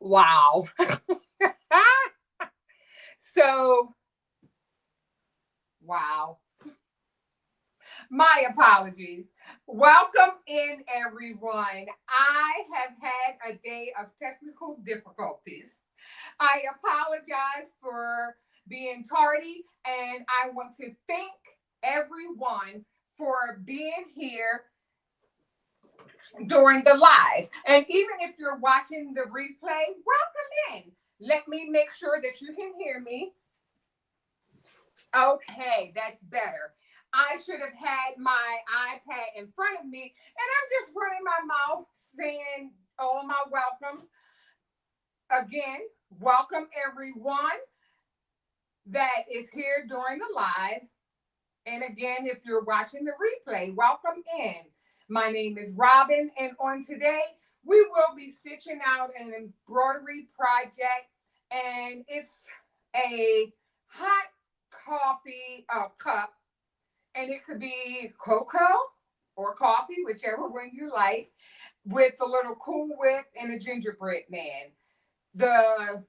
Wow. So, wow. My apologies. Welcome in, everyone. I have had a day of technical difficulties. I apologize for being tardy, and I want to thank everyone for being here during the live. And even if you're watching the replay, welcome in. Let me make sure that you can hear me. Okay, that's better. I should have had my iPad in front of me, and I'm just running my mouth saying all my welcomes. Again, welcome everyone that is here during the live. And again, if you're watching the replay, welcome in. My name is Robin, and on today, we will be stitching out an embroidery project, and it's a hot coffee cup, and it could be cocoa or coffee, whichever one you like, with a little Cool Whip and a gingerbread man. The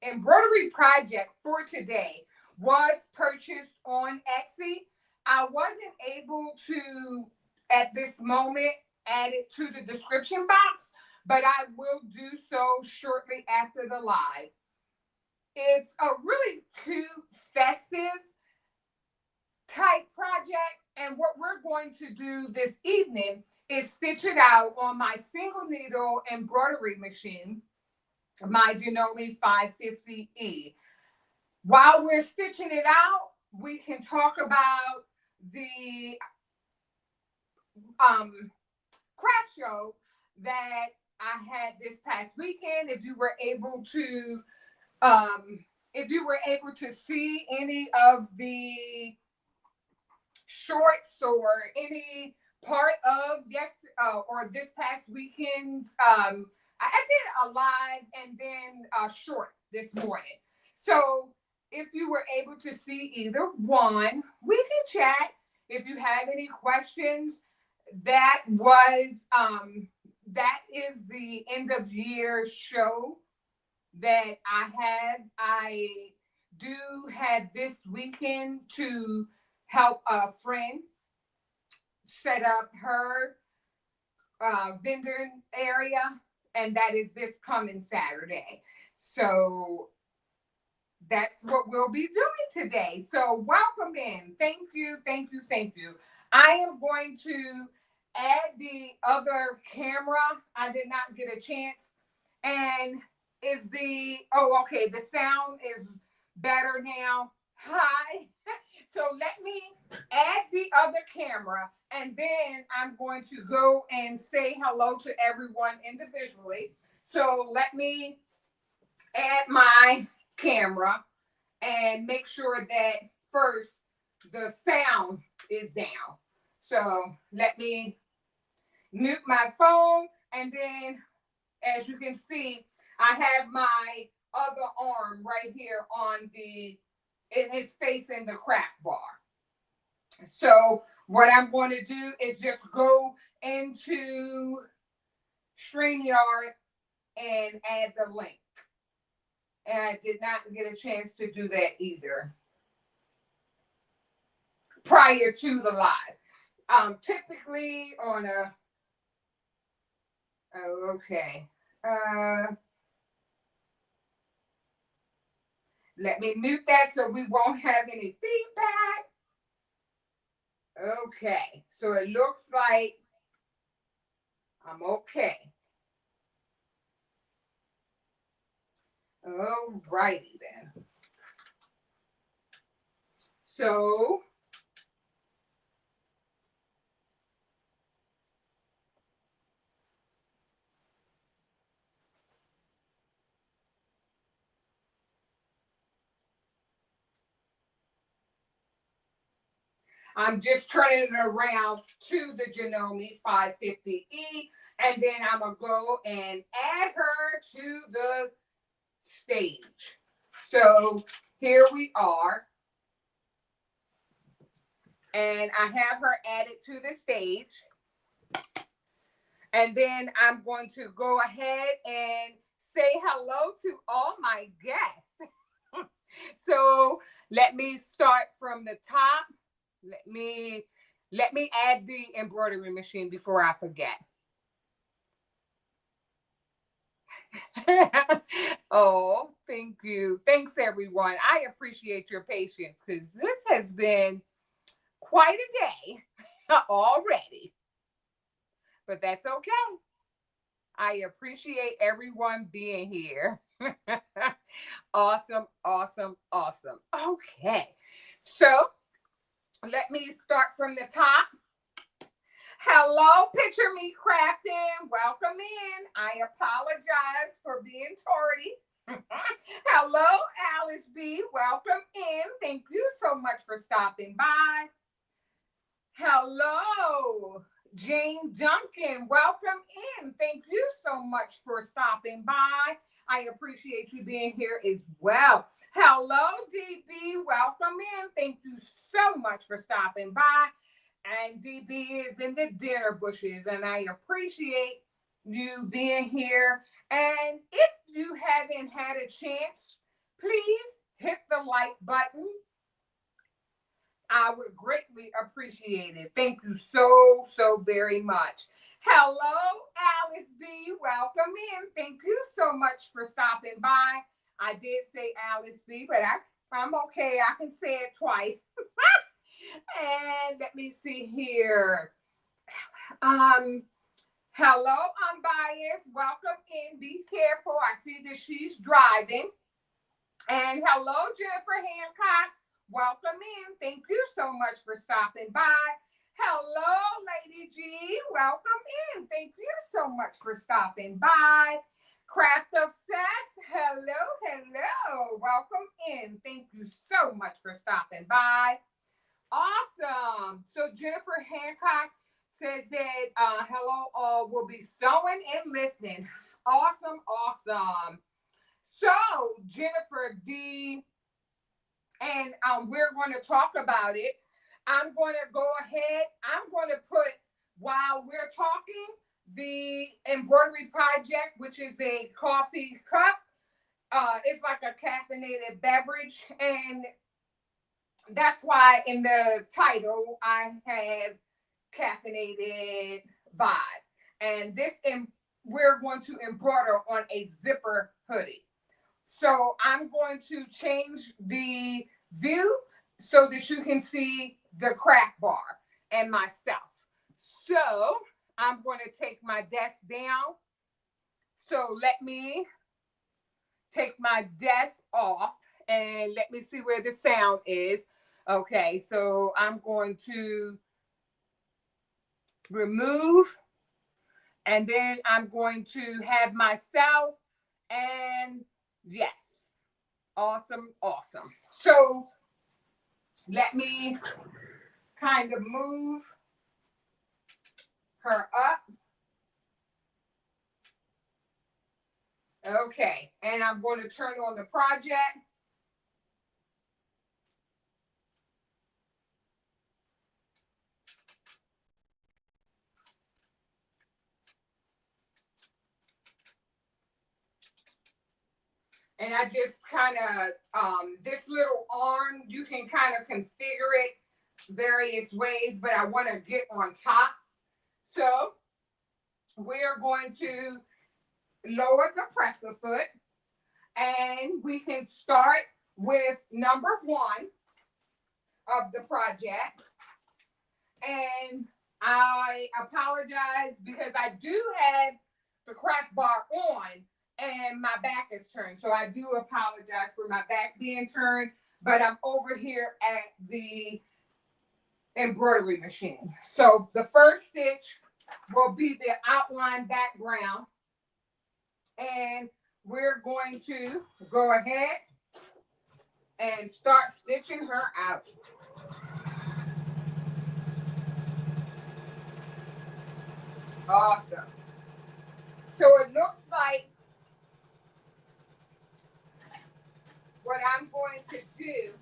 embroidery project for today was purchased on Etsy. I wasn't able to, at this moment, add it to the description box, but I will do so shortly after the live. It's a really cute, festive type project, and what we're going to do this evening is stitch it out on my single needle embroidery machine, my Janome 550E. While we're stitching it out, we can talk about the craft show that I had this past weekend. If you were able to see any of the shorts or any part of or this past weekend's, I did a live and then a short this morning. So if you were able to see either one, we can chat. If you have any questions, that is the end of year show that I had. I do have this weekend to help a friend set up her vendor area, and that is this coming Saturday. So that's what we'll be doing today. So welcome in. Thank you, thank you, thank you. I am going to add the other camera. I did not get a chance. And okay, the sound is better now. Hi. So let me add the other camera, and then I'm going to go and say hello to everyone individually. So let me add my camera and make sure that first the sound is down. So let me mute my phone, and then as you can see, I have my other arm right here it's facing the craft bar. So what I'm going to do is just go into StreamYard and add the link. And I did not get a chance to do that either prior to the live. Typically on okay. Let me mute that so we won't have any feedback. Okay, so it looks like I'm okay. All righty then. So I'm just turning it around to the Janome 550E, and then I'm going to go and add her to the stage. So here we are. And I have her added to the stage. And then I'm going to go ahead and say hello to all my guests. So let me start from the top. Let me add the embroidery machine before I forget. Oh, thank you. Thanks, everyone. I appreciate your patience because this has been quite a day already. But that's okay. I appreciate everyone being here. Awesome, awesome, awesome. Okay. So let me start from the top. Hello, Picture Me Crafting. Welcome in. I apologize for being tardy. Hello, Alice B. Welcome in. Thank you so much for stopping by. Hello, Jane Duncan. Welcome in. Thank you so much for stopping by. I appreciate you being here as well. Hello, DB. Welcome in. Thank you so much for stopping by. And DB is in the dinner bushes, and I appreciate you being here. And if you haven't had a chance, please hit the like button. I would greatly appreciate it. Thank you so, so very much. Hello, Alice B. Welcome in. Thank you so much for stopping by. I did say Alice B, but I'm okay. I can say it twice. And let me see here. Hello, Unbiased. Welcome in. Be careful. I see that she's driving. And hello, Jennifer Hancock. Welcome in. Thank you so much for stopping by. Hello, Lady G. Welcome in. Thank you so much for stopping by. Craft of Sass. Hello, hello. Welcome in. Thank you so much for stopping by. Awesome. So Jennifer Hancock says that hello all will be sewing and listening. Awesome, awesome. So Jennifer, we're going to talk about it. I'm going to go ahead. I'm going to put, while we're talking, the embroidery project, which is a coffee cup. It's like a caffeinated beverage, and that's why in the title I have caffeinated vibe. And we're going to embroider on a zipper hoodie. So I'm going to change the view so that you can see the craft bar and myself. So I'm going to take my desk down. So let me take my desk off and let me see where the sound is. Okay, so I'm going to remove, and then I'm going to have myself, and yes, awesome, awesome. So let me kind of move her up. Okay, and I'm going to turn on the project. And I just kind of, this little arm, you can kind of configure it various ways, but I want to get on top. So we're going to lower the presser foot, and we can start with number 1 of the project. And I apologize because I do have the craft bar on and my back is turned. So I do apologize for my back being turned, but I'm over here at the embroidery machine. So the first stitch will be the outline background, and we're going to go ahead and start stitching her out. Awesome. So it looks like what I'm going to do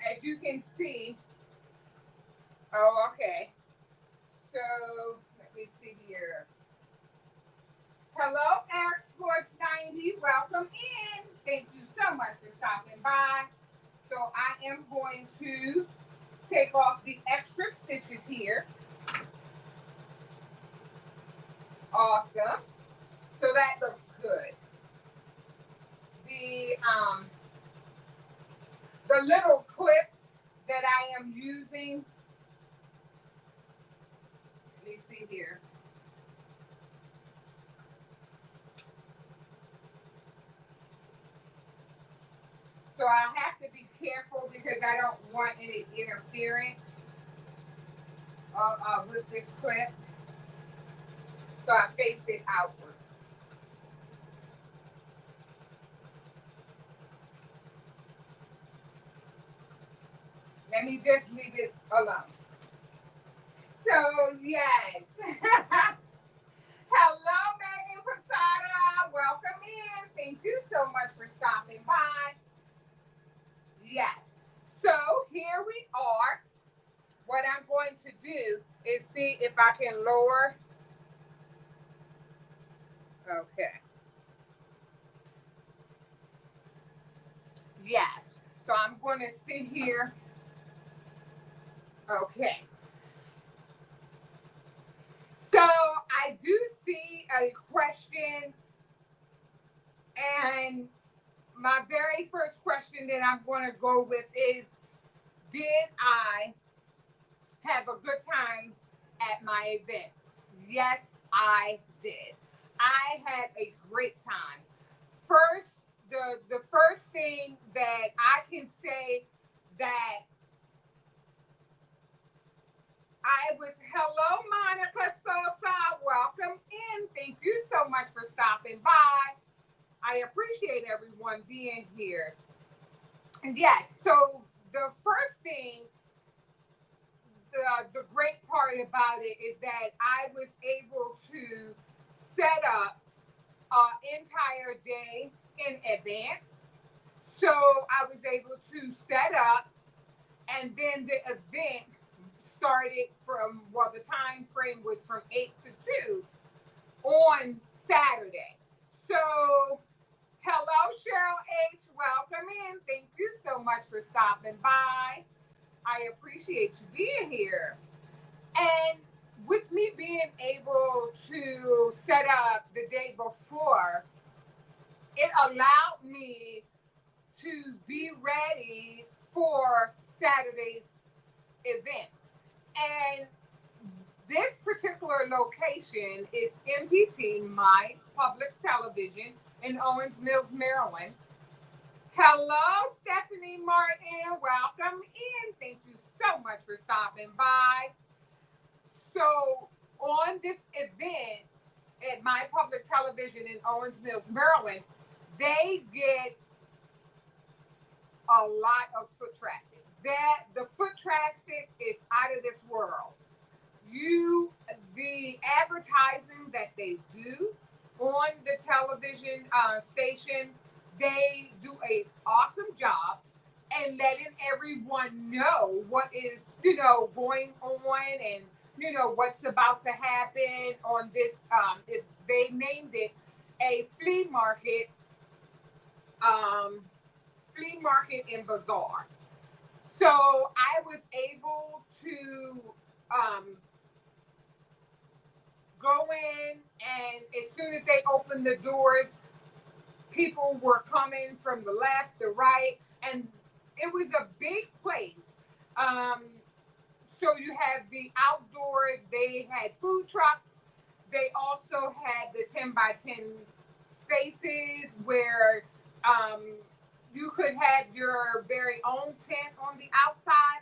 as you can see, Oh, okay. So let me see here. Hello, Eric Sports 90. Welcome in. Thank you so much for stopping by. So I am going to take off the extra stitches here. Awesome. So that looks good. The little clips that I am using. Let me see here. So I have to be careful because I don't want any interference with this clip. So I faced it outward. Let me just leave it alone. So yes. Hello, Megan Posada. Welcome in. Thank you so much for stopping by. Yes. So here we are. What I'm going to do is see if I can lower. Okay. Yes. So I'm going to sit here. Okay. So I do see a question, and my very first question that I'm going to go with is, did I have a good time at my event? Yes, I did. I had a great time. First, the first thing that I can say that I was, hello, Monica Sosa, welcome in. Thank you so much for stopping by. I appreciate everyone being here. And yes, so the first thing, the great part about it is that I was able to set up an entire day in advance. So I was able to set up, and then the event started from, well, the time frame was from 8 to 2 on Saturday. So, hello, Cheryl H. Welcome in. Thank you so much for stopping by. I appreciate you being here. And with me being able to set up the day before, it allowed me to be ready for Saturday's event. And this particular location is MPT, my public television in Owens Mills, Maryland. Hello, Stephanie Martin. Welcome in. Thank you so much for stopping by. So, on this event at my public television in Owens Mills, Maryland, they get a lot of foot traffic. The foot traffic is out of this world. The advertising that they do on the television station, they do an awesome job and letting everyone know what is, going on, and what's about to happen on this. They named it a um, flea market and bazaar. So I was able to um, go in, and as soon as they opened the doors, people were coming from the left, the right, and it was a big place. Um, so you have the outdoors, they had food trucks. They also had the 10 by 10 spaces where um, you could have your very own tent on the outside.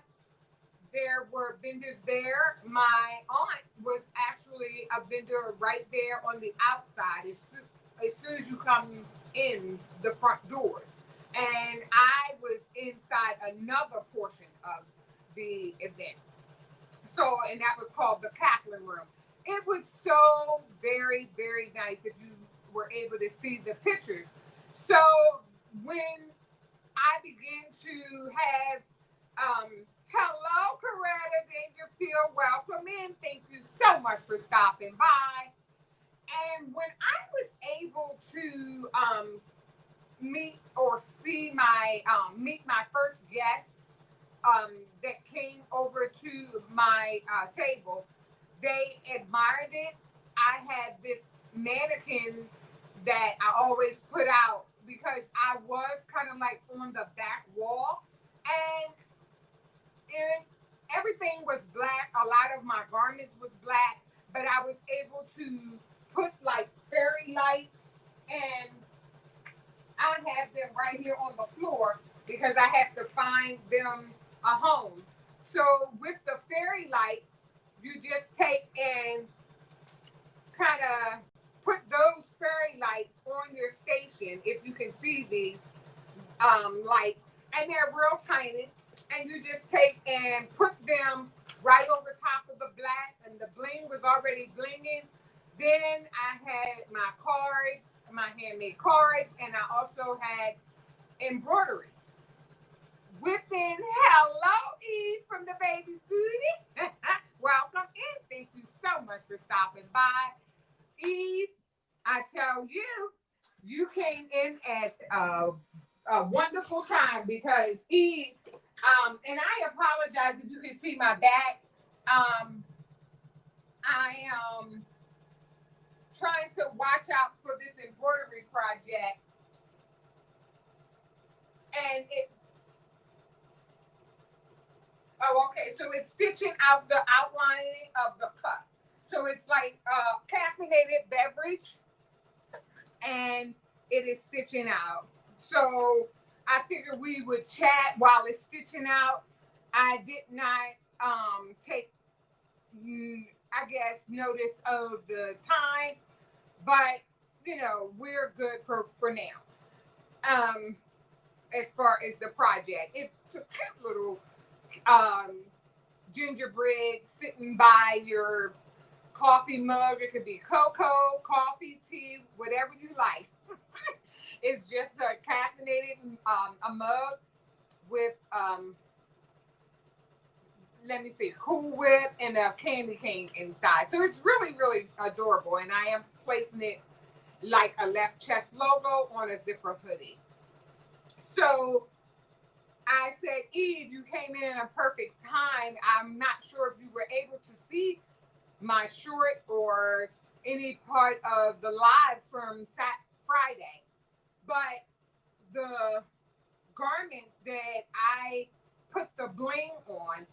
There were vendors there. My aunt was actually a vendor right there on the outside as soon as you come in the front doors. And I was inside another portion of the event. So, and that was called the Kaplan Room. It was so very, very nice if you were able to see the pictures. So, when I began to have Hello, Coretta Dangerfield. Welcome in. Thank you so much for stopping by. And when I was able to meet or see my meet my first guest that came over to my table, they admired it. I had this mannequin that I always put out because I was kind of like on the back wall, and it, everything was black. A lot of my garments was black, but I was able to put like fairy lights, and I have them right here on the floor because I have to find them a home. So with the fairy lights, you just take and kind of put those fairy lights on your station, if you can see these lights, and they're real tiny, and you just take and put them right over top of the black, and the bling was already blinging. Then I had my cards, my handmade cards, and I also had embroidery. Within hello Eve from the baby's booty. Welcome in. Thank you so much for stopping by. Eve, I tell you, you came in at a wonderful time because Eve, and I apologize if you can see my back. I am trying to watch out for this embroidery project, and it. Oh, okay. So it's stitching out the outlining of the cup. So it's like a caffeinated beverage, and it is stitching out. So I figured we would chat while it's stitching out. I did not take, I guess, notice of the time, but we're good for now. Um, as far as the project, it's a cute little um gingerbread sitting by your coffee mug. It could be cocoa, coffee, tea, whatever you like. It's just a caffeinated a mug with let me see, Cool Whip and a candy cane inside. So it's really, really adorable. And I am placing it like a left chest logo on a zipper hoodie. So I said, Eve, you came in at a perfect time. I'm not sure if you were able to see my short or any part of the live from Friday, but the garments that I put the bling on,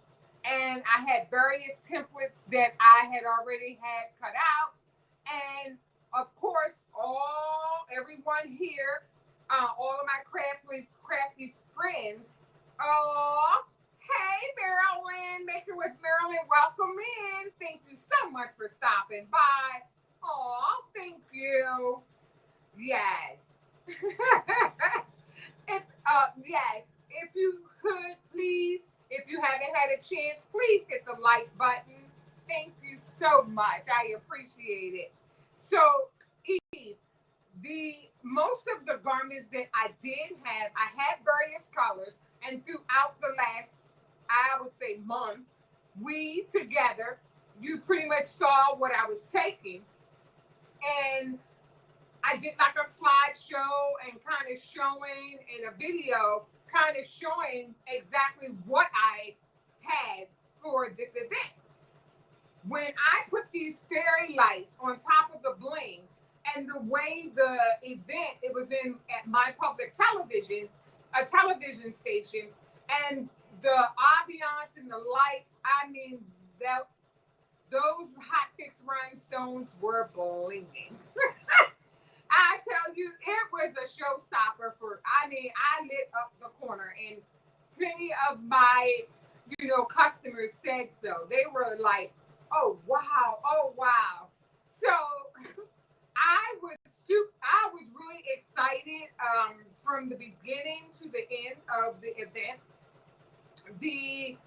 and I had various templates that I had already had cut out, and of course, everyone here, all of my crafty friends. Oh, hey, Marilyn, Maker with Marilyn, welcome in. Thank you so much for stopping by. Oh, thank you. Yes. Yes, if you could please, if you haven't had a chance, please hit the like button. Thank you so much. I appreciate it. So, Eve, the most of the garments that I did have, I had various colors, and throughout the last, I would say, month, we together, you pretty much saw what I was taking, and I did like a slideshow and kind of showing in a video, kind of showing exactly what I had for this event. When I put these fairy lights on top of the bling, and the way the event, it was in at my public television, a television station, and the ambiance and the lights, I mean, those hot fix rhinestones were blinging. I tell you, it was a showstopper I lit up the corner, and plenty of my, customers said so. They were like, oh wow. So I was really excited from the beginning to the end of the event. The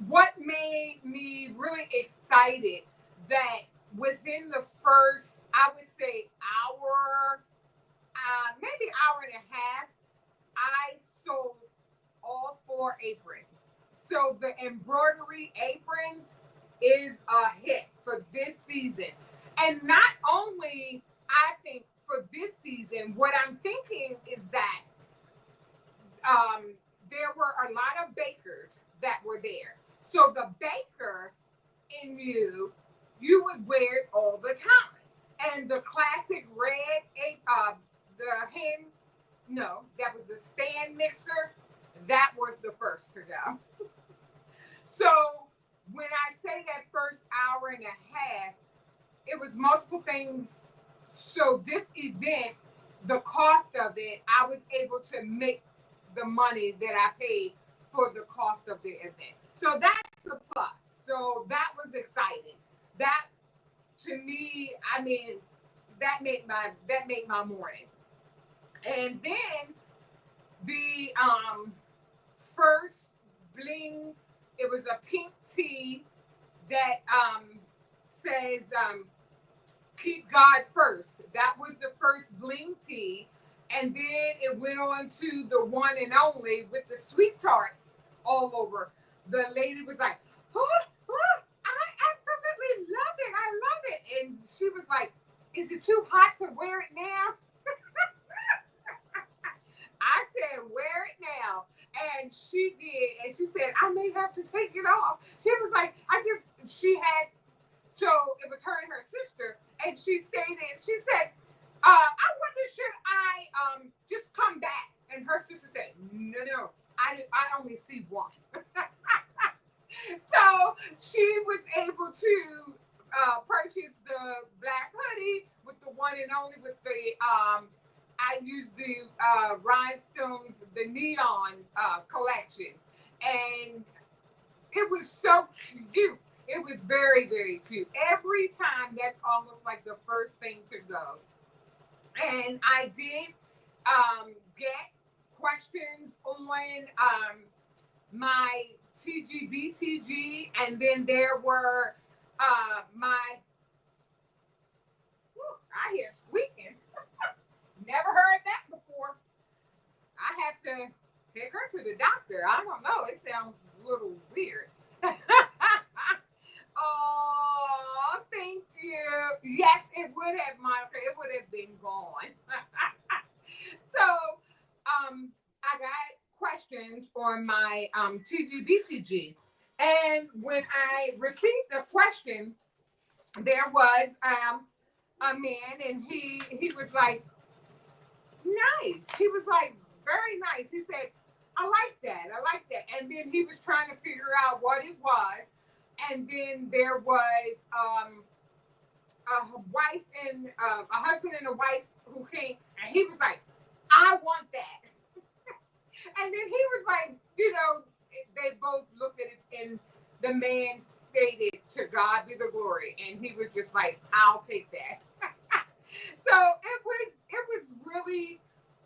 What made me really excited that within the first, I would say, hour, maybe hour and a half, I sold all 4 aprons. So the embroidery aprons is a hit for this season. And not only, I think, for this season, what I'm thinking is that there were a lot of bakers that were there. So the baker in you would wear it all the time. And the classic red, the hand, no, that was the stand mixer. That was the first to go. So when I say that first hour and a half, it was multiple things. So this event, the cost of it, I was able to make the money that I paid for the cost of the event. So that's a plus. So that was exciting. That to me, I mean, that made my morning. And then the first bling, it was a pink tea that says keep God first. That was the first bling tea. And then it went on to the one and only with the sweet tarts all over. The lady was like, oh, oh, I absolutely love it. I love it. And she was like, is it too hot to wear it now? I said, wear it now. And she did. And she said, I may have to take it off. She was like, she had, so it was her and her sister. And she stayed there. She said, I wonder, should I just come back? And her sister said, no, I only see one. So she was able to purchase the black hoodie with the one and only with the I used the rhinestones, the neon collection, and it was so cute. It was very, very cute. Every time, that's almost like the first thing to go. And I did get questions on my TGBTG, and then there were my, whew, I hear squeaking. Never heard that before. I have to take her to the doctor. I don't know. It sounds a little weird. Oh, thank you. Yes, it would have, Monica. It would have been gone. So, I got questions on my TGBTG, and when I received the question, there was a man, and he was like, nice. He was like, very nice. He said, I like that. I like that. And then he was trying to figure out what it was. And then there was a wife and a husband and a wife who came, and he was like, I want that. And then he was like, they both looked at it, and the man stated, to God be the glory. And he was just like, I'll take that. So it was really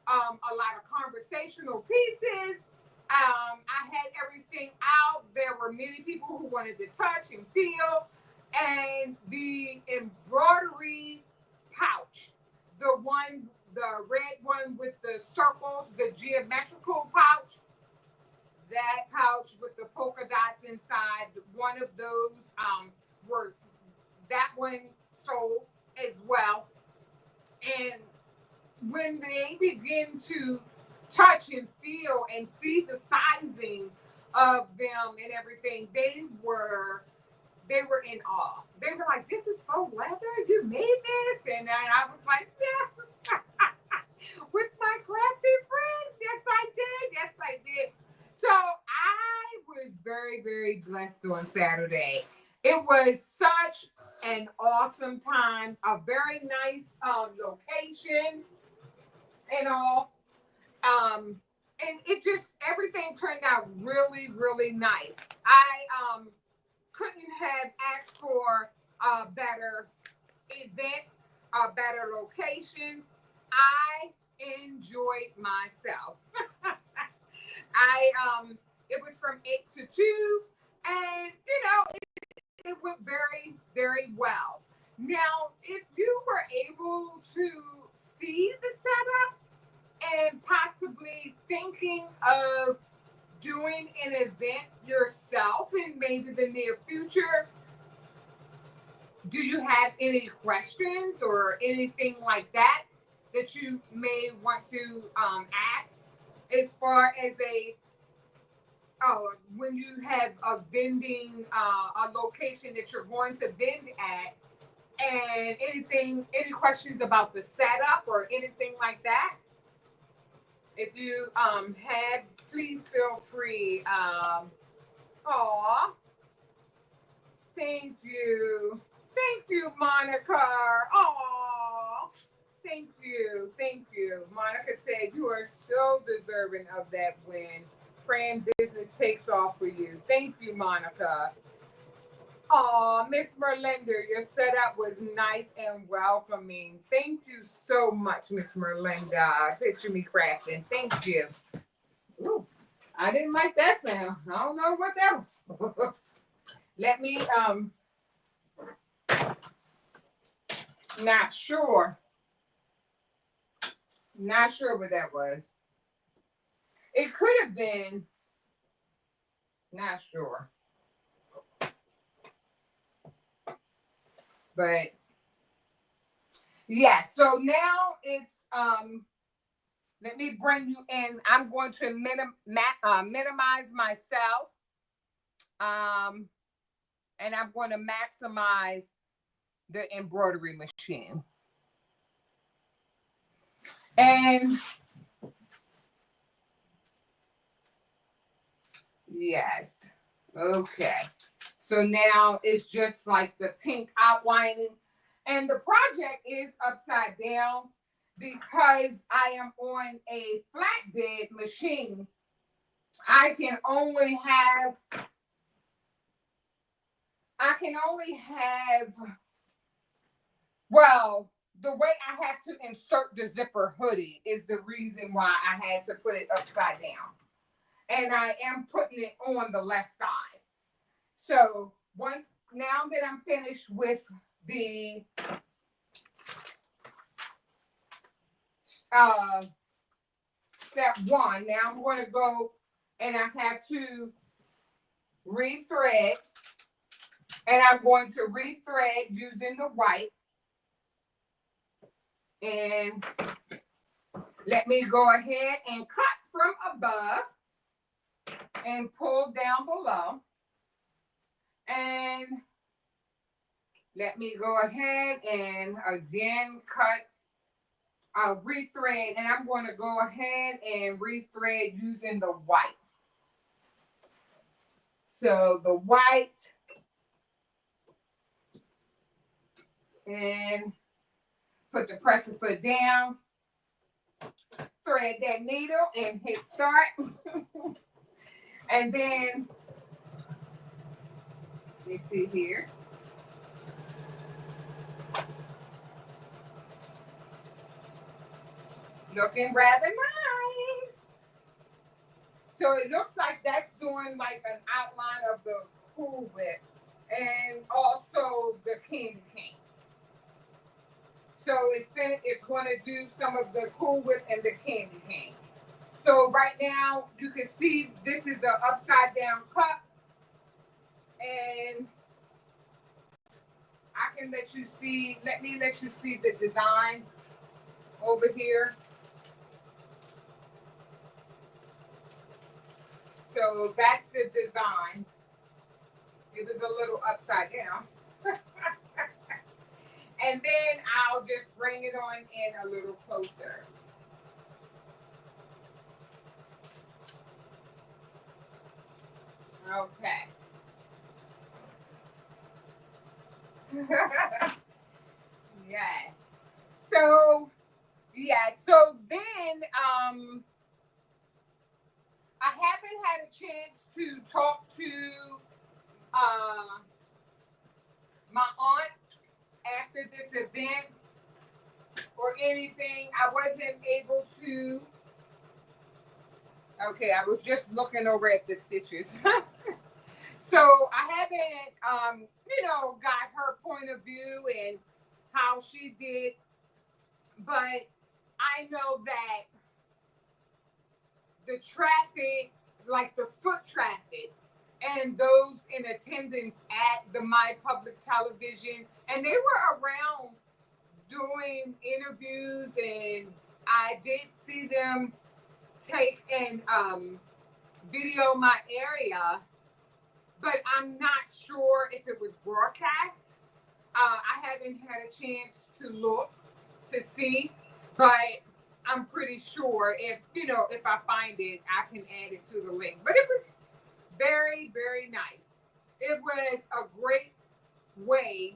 a lot of conversational pieces. I had everything out. There were many people who wanted to touch and feel. And the embroidery pouch, the red one with the circles, the geometrical pouch, that pouch with the polka dots inside, one of those were, that one sold as well. And when they begin to touch and feel and see the sizing of them and everything, they were in awe. They were like, this is faux leather? You made this? And I was like, yes. With my crafty friends. Yes, I did. Yes, I did. So I was very, very blessed on Saturday. It was such an awesome time, a very nice location and all. And it just, everything turned out really, really nice. I couldn't have asked for a better event, a better location. I enjoyed myself. It was from 8 to 2, and it went very, very well. Now, if you were able to see the setup and possibly thinking of doing an event yourself in maybe the near future, do you have any questions or anything like that that you may want to ask as far as when you have a vending a location that you're going to vend at, and any questions about the setup or anything like that? If you have, please feel free. Aw, thank you, Monica. Aw, thank you. Monica said you are so deserving of that win. Praying business takes off for you. Thank you, Monica. Oh, Miss Merlinda, your setup was nice and welcoming. Thank you so much, Miss Merlinda. Picture me crafting. Thank you. Ooh, I didn't like that sound. I don't know what that was. Let me not sure. Not sure what that was. It could have been, not sure. But yes, so now it's let me bring you in. I'm going to minimize myself. And I'm going to maximize the embroidery machine. And yes, okay. So now it's just like the pink outlining. And the project is upside down because I am on a flatbed machine. I can only have, well, the way I have to insert the zipper hoodie is the reason why I had to put it upside down. And I am putting it on the left side. So now that I'm finished with the step one, now I'm going to go and I have to rethread, and I'm going to rethread using the white. And let me go ahead and cut from above and pull down below. And let me go ahead and again cut, rethread, and I'm going to go ahead and rethread using the white. So the white, and put the presser foot down, thread that needle and hit start. And then, let's see here. Looking rather nice. So it looks like that's doing like an outline of the Cool Whip and also the candy cane. So it's going to do some of the Cool Whip and the candy cane. So right now you can see this is the upside down cup, and I can let me let you see the design over here. So that's the design. It was a little upside down. And then I'll just bring it on in a little closer. Okay. Yes. So, yeah. So then, I haven't had a chance to talk to my aunt after this event or anything. I wasn't able to. Okay, I was just looking over at the stitches. So I haven't, got her point of view and how she did, but I know that the traffic like the foot traffic and those in attendance at the My Public Television, and they were around doing interviews, and I did see them take and video my area, but I'm not sure if it was broadcast. I haven't had a chance to look to see, but I'm pretty sure if if I find it, I can add it to the link. But it was very, very nice. It was a great way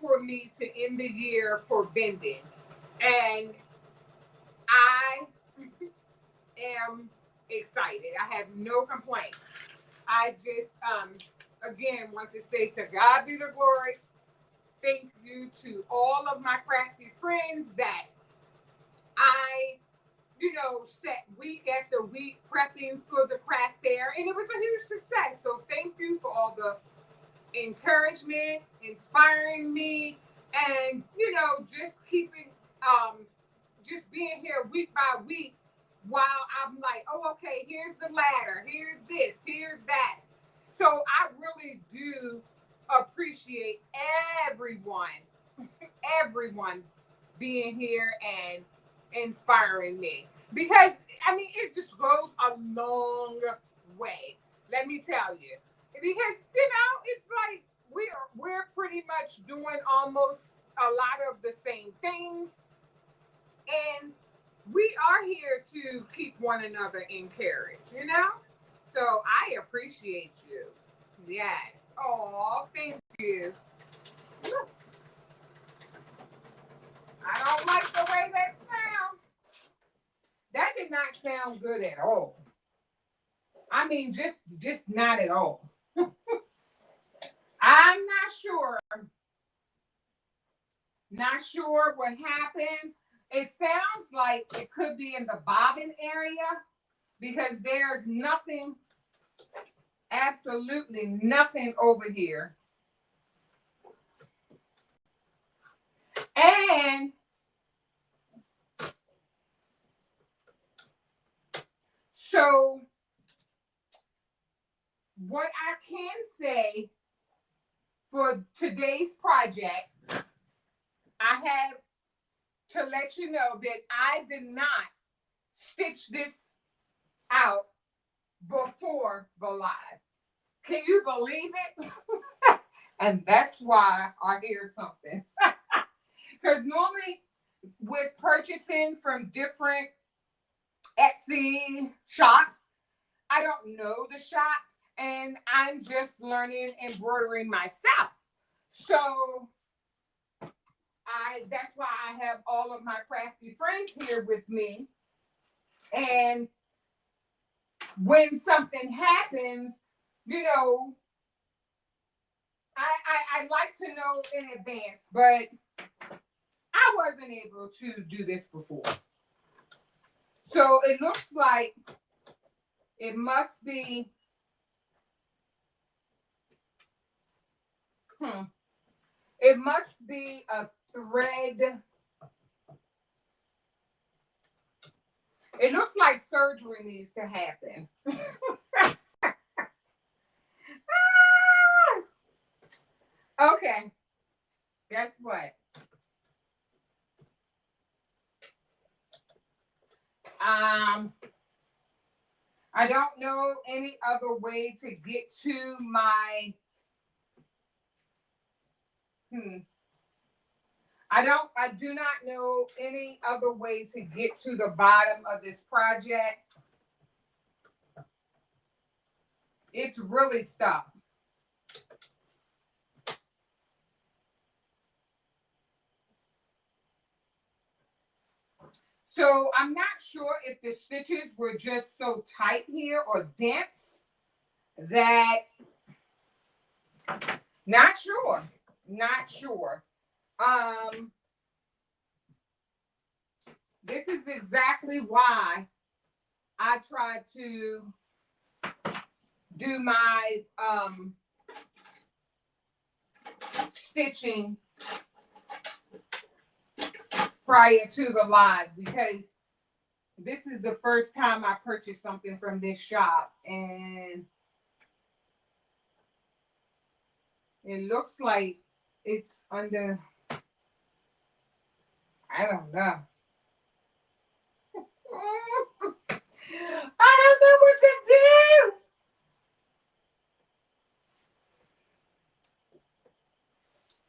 for me to end the year for vending, and I am excited. I have no complaints. I just again want to say to God be the glory. Thank you to all of my crafty friends that I, sat week after week prepping for the craft fair, and it was a huge success. So thank you for all the encouragement, inspiring me, and just keeping, just being here week by week while I'm like, oh, okay, here's the ladder, here's this, here's that. So I really do appreciate everyone being here and inspiring me, because it just goes a long way. Let me tell you, because it's like we're pretty much doing almost a lot of the same things, and we are here to keep one another encouraged. So I appreciate you. Yes. Oh, thank you. I don't like the way that sounds. That did not sound good at all. Just not at all. I'm not sure. Not sure what happened. It sounds like it could be in the bobbin area, because there's nothing, absolutely nothing over here. And so what I can say for today's project, I have to let you know that I did not stitch this out before the live. Can you believe it? And that's why I hear something. Because normally with purchasing from different Etsy shops, I don't know the shop, and I'm just learning embroidering myself. So that's why I have all of my crafty friends here with me. And when something happens, I like to know in advance, but I wasn't able to do this before. So it looks like it must be, it must be a thread. It looks like surgery needs to happen. Okay, guess what? I don't know any other way to get to my, I do not know any other way to get to the bottom of this project. It's really stuck. So I'm not sure if the stitches were just so tight here or dense that, not sure. This is exactly why I try to do my stitching prior to the live, because This is the first time I purchased something from this shop, and it looks like it's under, I don't know. I don't know what to do.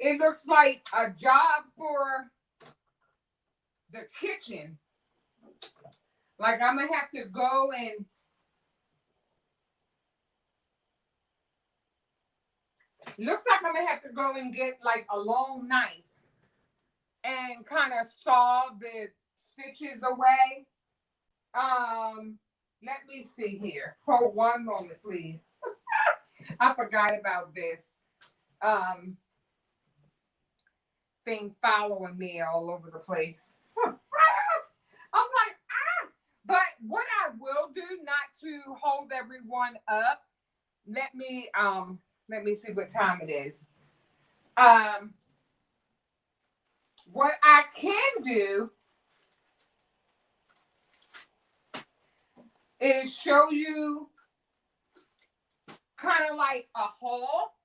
It looks like a job for the kitchen. Like I'm gonna have to go and looks like I'm gonna have to go and get like a long knife and kind of saw the stitches away. Let me see here. Hold one moment, please. I forgot about this thing following me all over the place. I'm like, ah. But what I will do, not to hold everyone up, let me see what time it is. What I can do is show you kind of like a haul.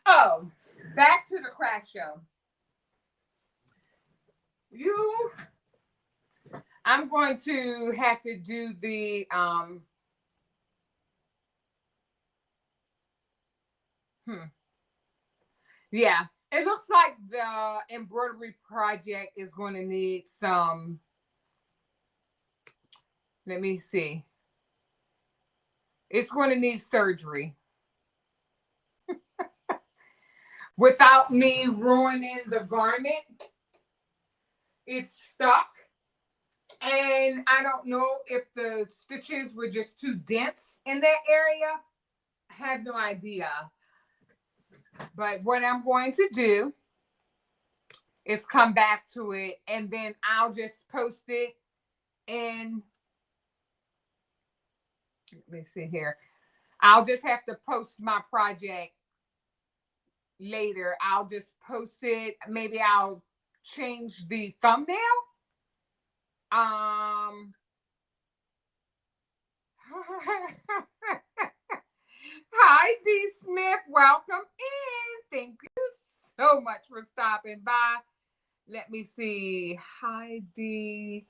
Oh, back to the craft show. I'm going to have to do the yeah, it looks like the embroidery project is going to need some, let me see. It's going to need surgery without me ruining the garment. It's stuck. And I don't know if the stitches were just too dense in that area. I have no idea. But what I'm going to do is come back to it, and then I'll just post it in, let me see here. I'll just have to post my project later. I'll just post it. Maybe I'll change the thumbnail. Hi, D. Smith. Welcome in. Thank you so much for stopping by. Let me see. Hi, D.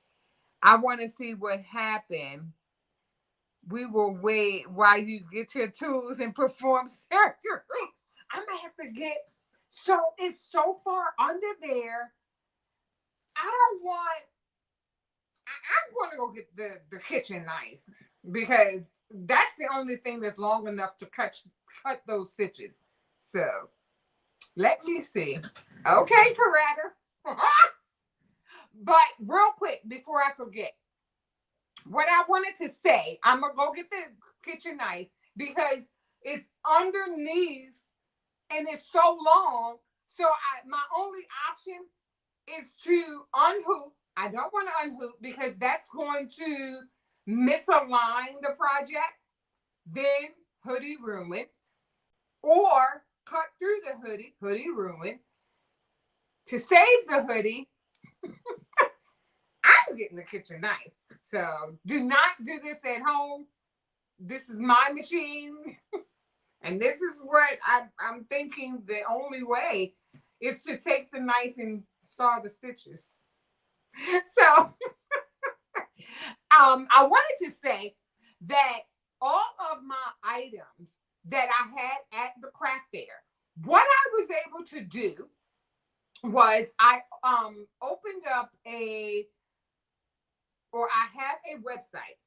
I want to see what happened. We will wait while you get your tools and perform surgery. I'm going to have to get, so it's so far under there. I don't want, I'm going to go get the kitchen knife because that's the only thing that's long enough to cut those stitches. So let me see. Okay, Coretta. But real quick, before I forget, what I wanted to say, I'm going to go get the kitchen knife because it's underneath and it's so long. So my only option is to unhoop. I don't want to unhoop because that's going to misalign the project. Then hoodie ruin. Or cut through the hoodie ruin. To save the hoodie, I'm getting the kitchen knife. So do not do this at home. This is my machine. And this is what I'm thinking the only way is to take the knife and saw the stitches. So I wanted to say that all of my items that I had at the craft fair, what I was able to do was I opened up I have a website.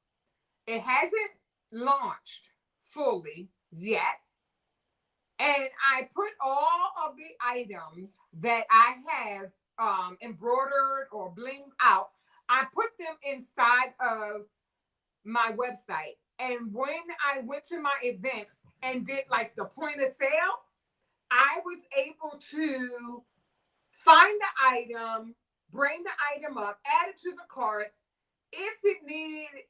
It hasn't launched fully yet. And I put all of the items that I have embroidered or blinged out, I put them inside of my website. And when I went to my event and did like the point of sale, I was able to find the item, bring the item up, add it to the cart. If it needed,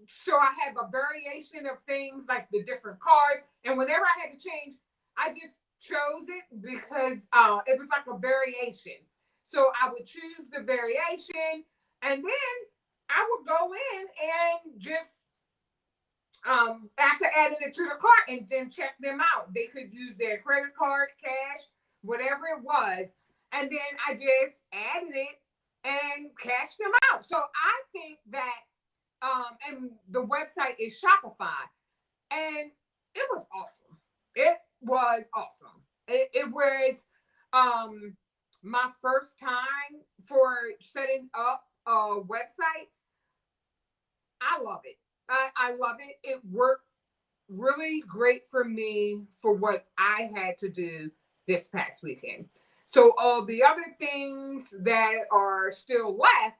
so I have a variation of things like the different cards. And whenever I had to change, I just chose it because it was like a variation. So I would choose the variation, and then I would go in and just after adding it to the cart and then check them out. They could use their credit card, cash, whatever it was. And then I just added it and cashed them out. So I think that, and the website is Shopify. And it was awesome. It was awesome. It was my first time for setting up a website. I love it. I love it. It worked really great for me for what I had to do this past weekend. So all the other things that are still left,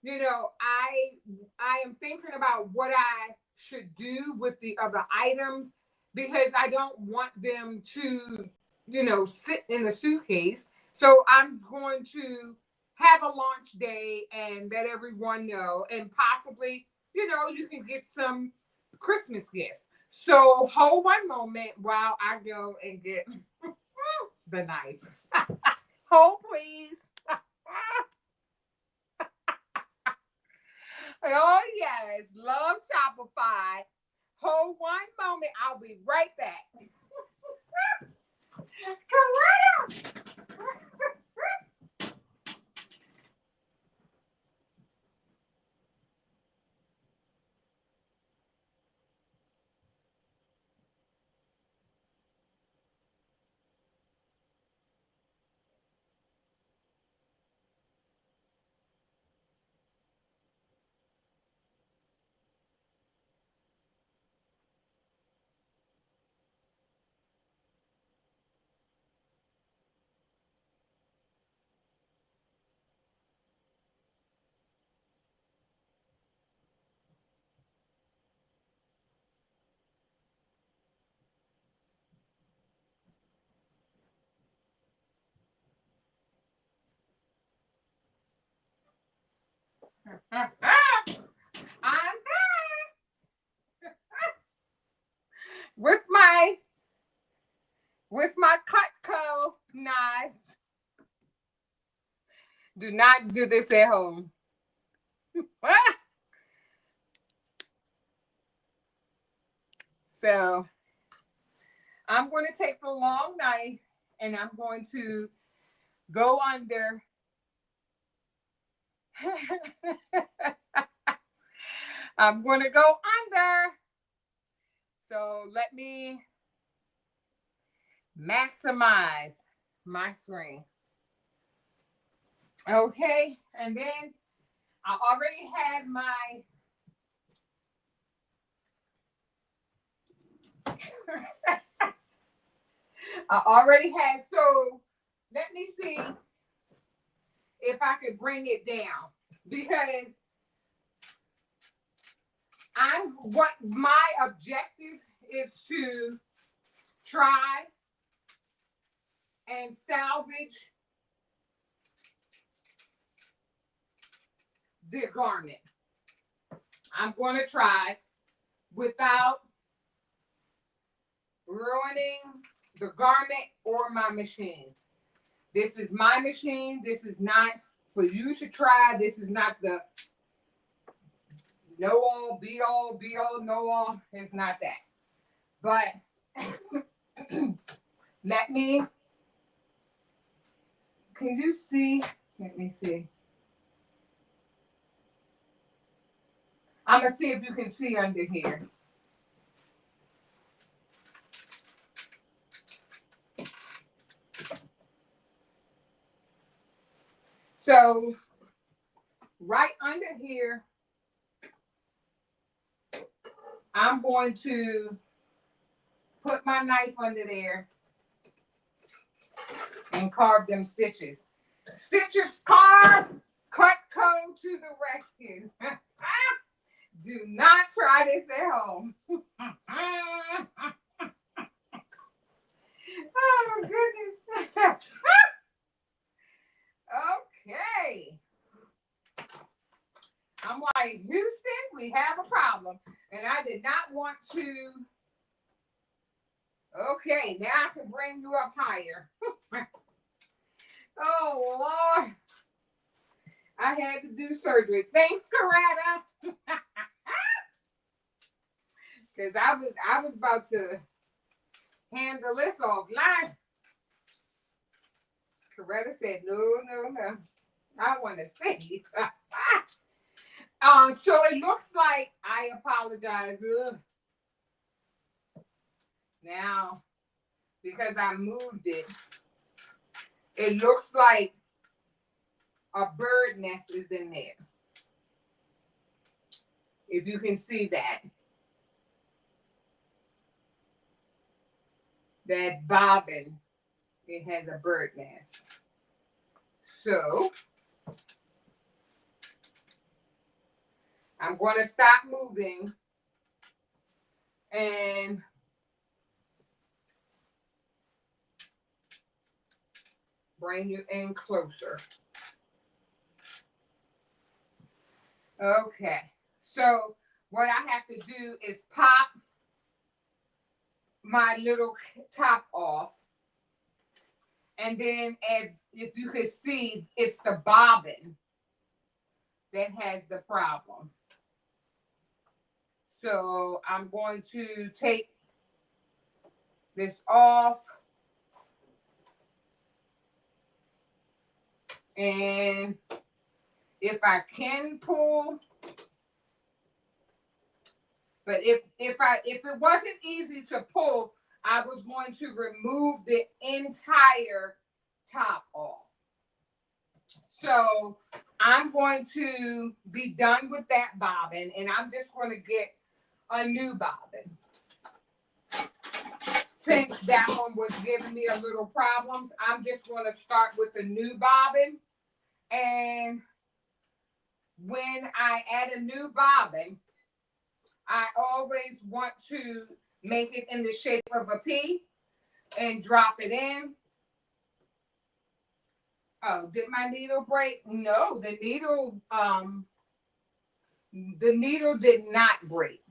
I am thinking about what I should do with the other items because I don't want them to, sit in the suitcase. So I'm going to have a launch day and let everyone know, and possibly, you can get some Christmas gifts. So hold one moment while I go and get the knife. Hold, please. Oh, yes. Love Shopify. Hold one moment. I'll be right back. Come on. I'm with my Cutco knives. Do not do this at home. So I'm going to take the long knife and I'm going to go under. I'm going to go under. So let me maximize my screen. Okay. And then I already had my so let me see if I could bring it down because what my objective is to try and salvage the garment. I'm going to try without ruining the garment or my machine. This is my machine. This is not for you to try. This is not the know all, be all, know all. It's not that. But let me, can you see? Let me see. I'm going to see if you can see under here. So right under here, I'm going to put my knife under there and carve them stitches. Stitches carved, Cutco to the rescue. Do not try this at home. Oh, my goodness. Okay. I'm like, Houston, we have a problem. And I did not want to. Okay, now I can bring you up higher. Oh, Lord. I had to do surgery. Thanks, Coretta. Because I was about to handle this offline. Coretta said, no. I want to see. So it looks like, I apologize. Ugh. Now, because I moved it, it looks like a bird nest is in there. If you can see that. That bobbin, it has a bird nest. So, I'm going to stop moving and bring you in closer. Okay, so what I have to do is pop my little top off. And then if you could see, it's the bobbin that has the problem. So I'm going to take this off. And if I can pull, but if it wasn't easy to pull, I was going to remove the entire top off. So I'm going to be done with that bobbin, and I'm just going to get a new bobbin. Since that one was giving me a little problems, I'm just going to start with a new bobbin. And when I add a new bobbin, I always want to make it in the shape of a P and drop it in. Oh, did my needle break? No, the needle did not break.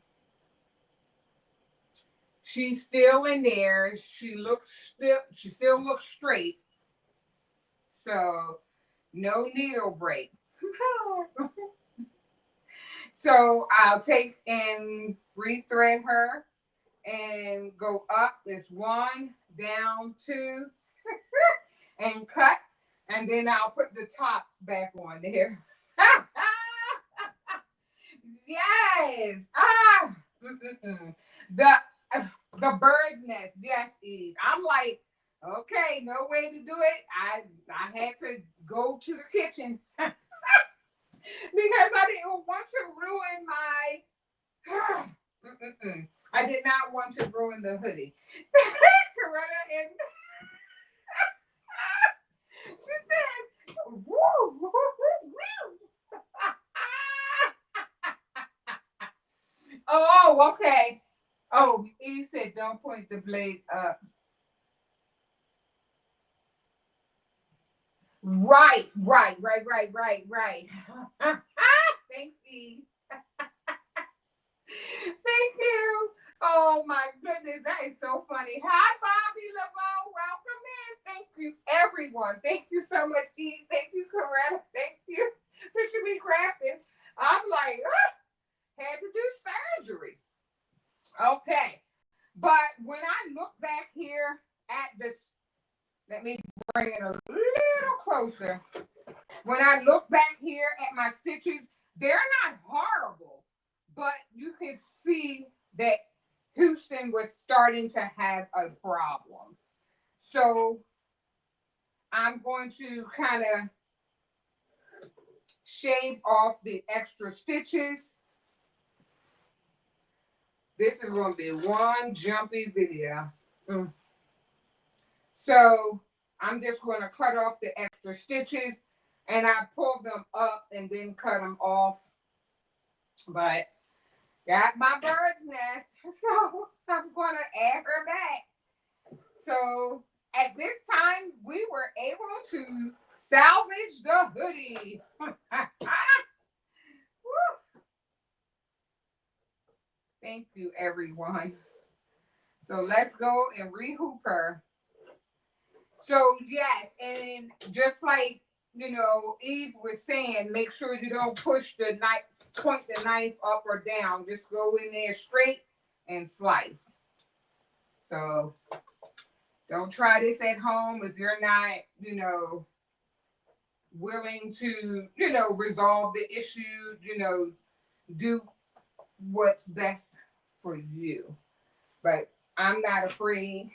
She's still in there. She still looks straight. So no needle break. So I'll take and rethread her and go up. This 1, down 2, and cut. And then I'll put the top back on there. Yes. The bird's nest. Yes, Eve. I'm like, okay, no way to do it. I had to go to the kitchen because I didn't want to ruin my. I did not want to ruin the hoodie. Coretta and she said, woo, woo, woo, woo. Oh, okay. Oh, Eve said, don't point the blade up. Right. Thanks, Eve. Thank you. Oh my goodness, that is so funny. Hi, Bobby LeBeau. Welcome in. Thank you, everyone. Thank you so much, Eve. Thank you, Coretta. Thank you. TGBTG crafting. I'm like, had to do surgery. Okay. But when I look back here at this, let me bring it a little closer. When I look back here at my stitches, they're not horrible, but you can see that Houston was starting to have a problem. So I'm going to kind of shave off the extra stitches. This is going to be one jumpy video. So I'm just going to cut off the extra stitches, and I pull them up and then cut them off. But got my bird's nest, so I'm going to add her back. So at this time, we were able to salvage the hoodie. Thank you, everyone. So let's go and rehoop her. So yes, and just like you know, Eve was saying, make sure you don't push the knife, point the knife up or down. Just go in there straight and slice. So don't try this at home if you're not, you know, willing to, you know, resolve the issue, you know, do what's best for you. But I'm not afraid.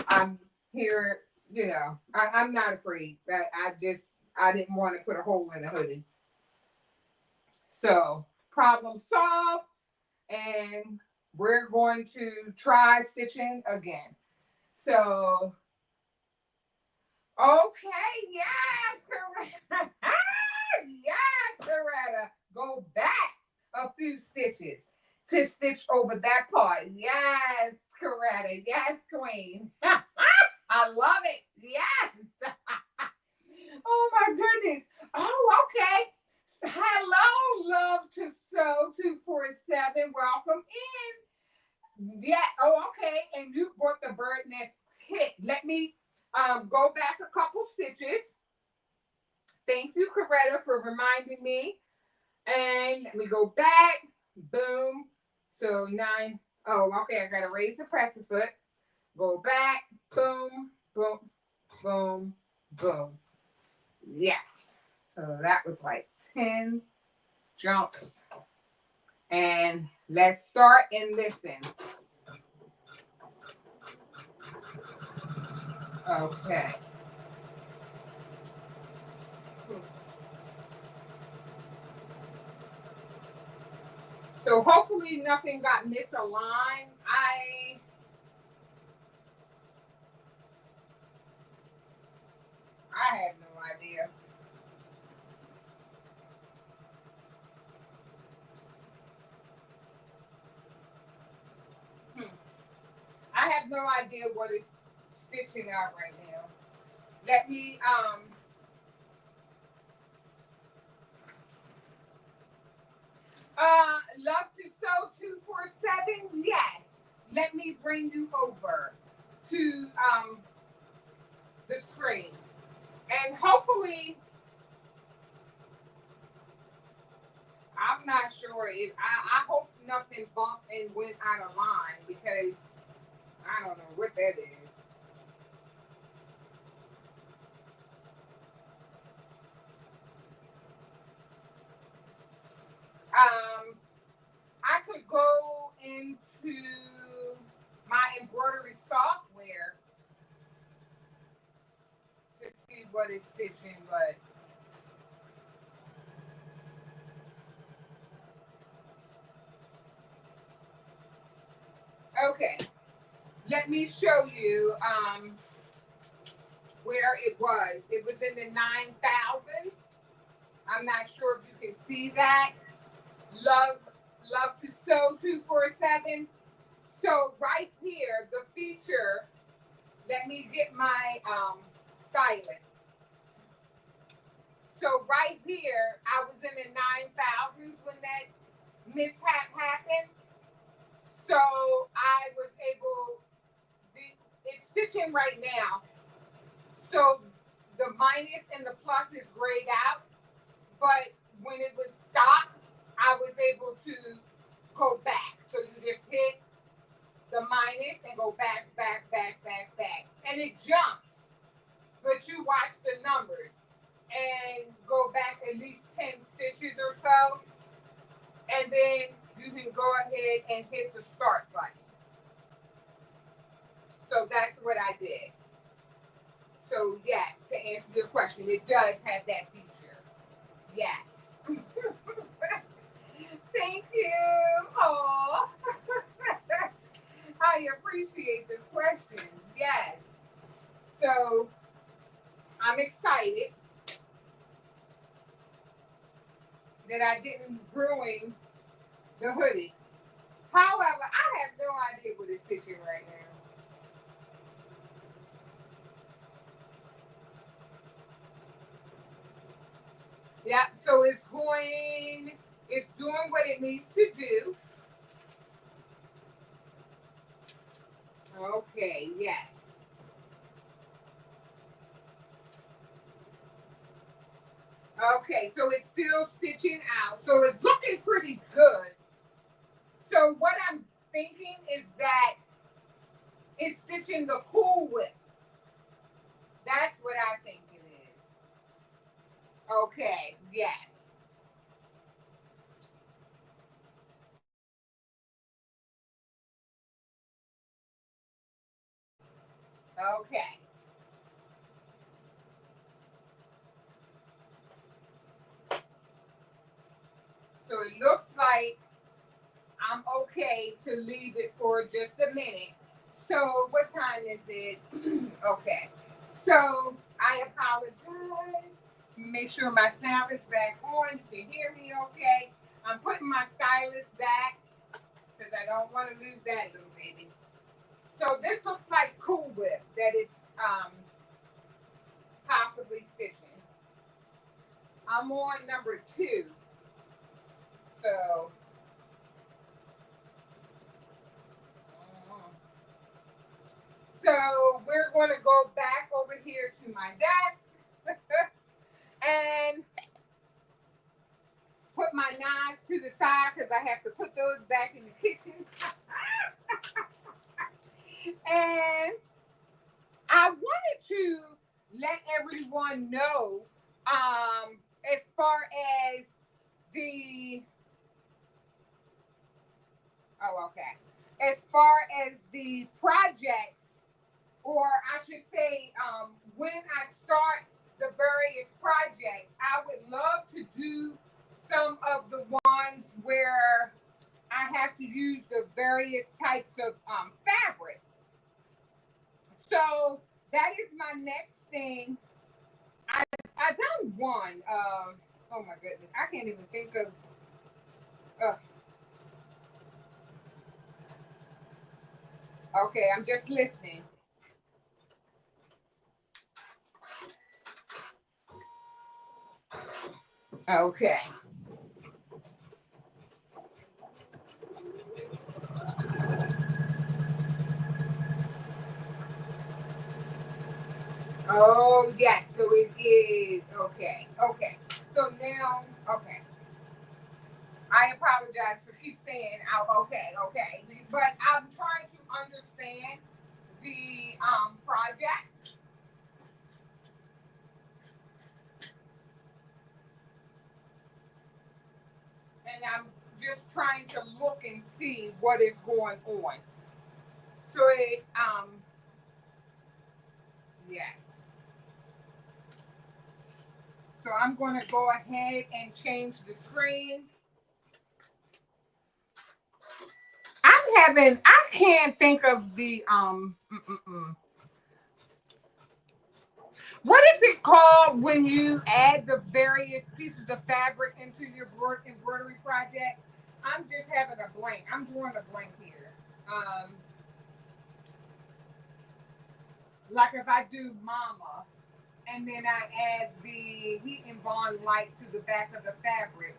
I'm here, you know, I'm not afraid. I didn't want to put a hole in the hoodie. So, problem solved. And we're going to try stitching again. So, okay, yes, Coretta. Yes, Coretta. Go back a few stitches to stitch over that part. Yes, Coretta. Yes, Queen. I love it. Yes. Oh my goodness. Oh, okay. Hello, love to sew 247. Welcome in. Yeah. Oh, okay. And you brought the bird nest kit. Let me go back a couple stitches. Thank you, Coretta, for reminding me. And let me go back. Boom. So 9. Oh, okay. I gotta raise the presser foot. Go back. Boom. Boom. Boom. Boom. Yes. So that was like 10 jumps. And let's start and listen. Okay. So hopefully nothing got misaligned. I have no idea. I have no idea what it's stitching out right now. Let me love to sew 247. Yes. Let me bring you over to the screen. And hopefully I'm not sure if I hope nothing bumped and went out of line because I don't know what that is. I could go into my embroidery software to see what it's stitching, but okay. Let me show you where it was. It was in the 9,000s. I'm not sure if you can see that. Love to sew 247. So right here, the feature, let me get my stylus. So right here, I was in the 9,000s when that mishap happened. So I was able, it's stitching right now. So the minus and the plus is grayed out. But when it was stopped, I was able to go back. So you just hit the minus and go back, back, back, back, back. And it jumps. But you watch the numbers and go back at least 10 stitches or so. And then you can go ahead and hit the start button. So that's what I did. So yes, to answer your question, it does have that feature. Yes. Thank you. Oh, I appreciate the question. Yes. So I'm excited that I didn't ruin the hoodie. However, I have no idea what it's stitching right now. Yeah, so it's doing what it needs to do. Okay, yes. Okay, so it's still stitching out. So it's looking pretty good. So what I'm thinking is that it's stitching the Cool Whip. That's what I think it is. Okay, yes. Okay. So it looks like I'm okay to leave it for just a minute. So what time is it? Okay. So I apologize. Make sure my sound is back on. You can hear me okay. I'm putting my stylus back because I don't want to lose that little baby. So this looks like Cool Whip that it's possibly stitching. I'm on number 2. So So we're going to go back over here to my desk and put my knives to the side because I have to put those back in the kitchen. And I wanted to let everyone know as far as the, as far as the projects, or I should say, when I start the various projects, I would love to do some of the ones where I have to use the various types of fabric. So that is my next thing. I done one. Oh my goodness, I can't even think of. Okay, I'm just listening. Okay. Oh yes, so it is. Okay. Okay. So now, okay. I apologize for keep saying, oh, okay, okay, but I'm trying to understand the project, and I'm just trying to look and see what is going on. So it yes. So I'm going to go ahead and change the screen. I can't think of the what is it called when you add the various pieces of fabric into your embroidery project? I'm just having a blank. I'm drawing a blank here. Like if I do mama and then I add the heat and bond light to the back of the fabric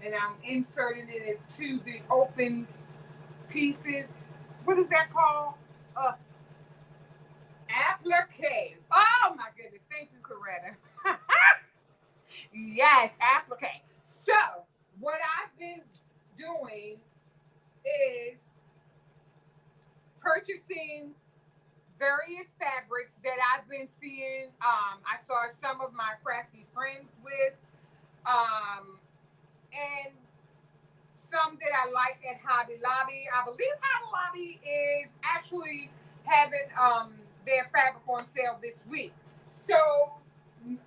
and I'm inserting it into the open pieces. What is that called? Uh, applique. Oh my goodness. Thank you, Coretta. Yes, applique. So, what I've been doing is purchasing various fabrics that I've been seeing. I saw some of my crafty friends with, and some that I like at Hobby Lobby. I believe Hobby Lobby is actually having their fabric on sale this week. So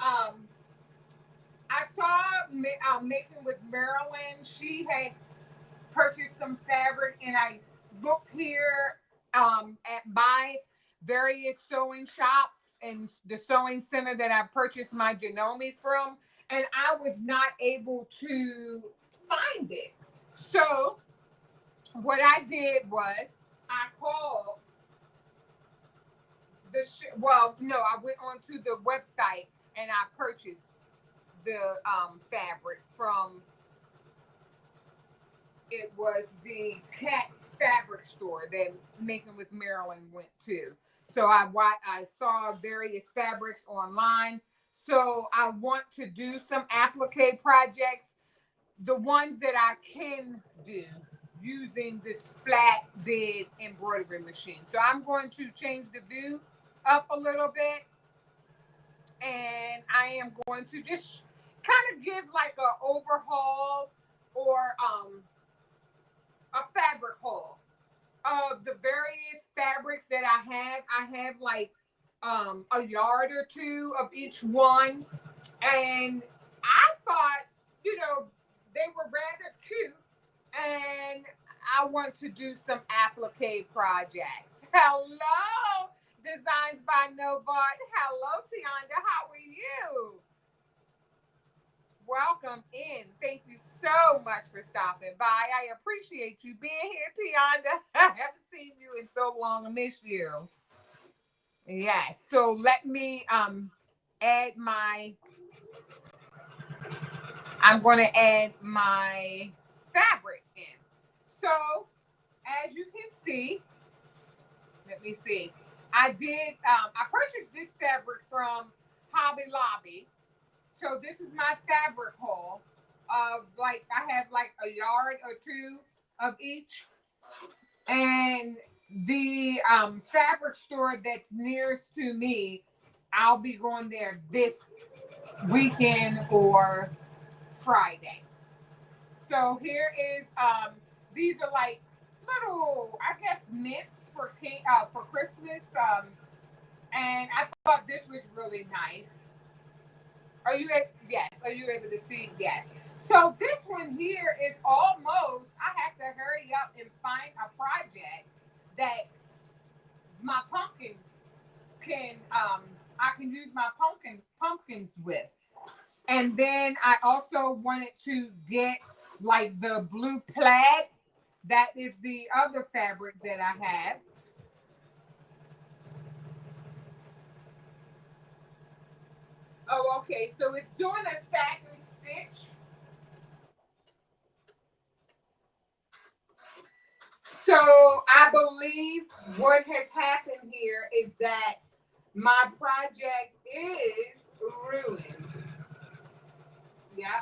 I saw Making with Marilyn. She had purchased some fabric, and I looked here at my various sewing shops and the sewing center that I purchased my Janome from, and I was not able to find it. So what I did was I called well, no, I went onto the website and I purchased the fabric from, it was the cat fabric store that Making with Marilyn went to. So I saw various fabrics online. So I want to do some applique projects, the ones that I can do using this flat bed embroidery machine. So I'm going to change the view up a little bit, and I am going to just kind of give like a overhaul or a fabric haul of the various fabrics that I have. I have like a yard or two of each one, and I thought, you know, they were rather cute, and I want to do some applique projects. Hello, Designs by Novart. Hello, Tianda. How are you? Welcome in. Thank you so much for stopping by. I appreciate you being here, Tianda. I haven't seen you in so long. I miss you. Yes. So let me add my. I'm going to add my fabric in. So as you can see, let me see. I did. I purchased this fabric from Hobby Lobby. So this is my fabric haul of like I have like a yard or two of each, and the fabric store that's nearest to me, I'll be going there this weekend or Friday. So here is these are like little, I guess, mints for Christmas. And I thought this was really nice. Are you able, yes, are you able to see? Yes. So this one here is almost, I have to hurry up and find a project that my pumpkins can I can use my pumpkins with. And then I also wanted to get like the blue plaid. That is the other fabric that I have. Oh, okay. So it's doing a satin stitch. So I believe what has happened here is that my project is ruined. Yeah.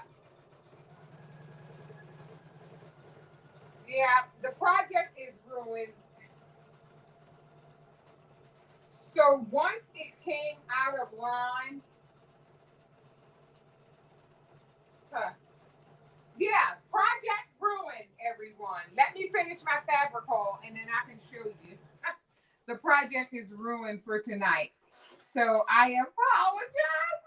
Yeah. The project is ruined. So once it came out of line, huh, yeah, project ruined, everyone. Let me finish my fabric haul and then I can show you. The project is ruined for tonight. So I apologize.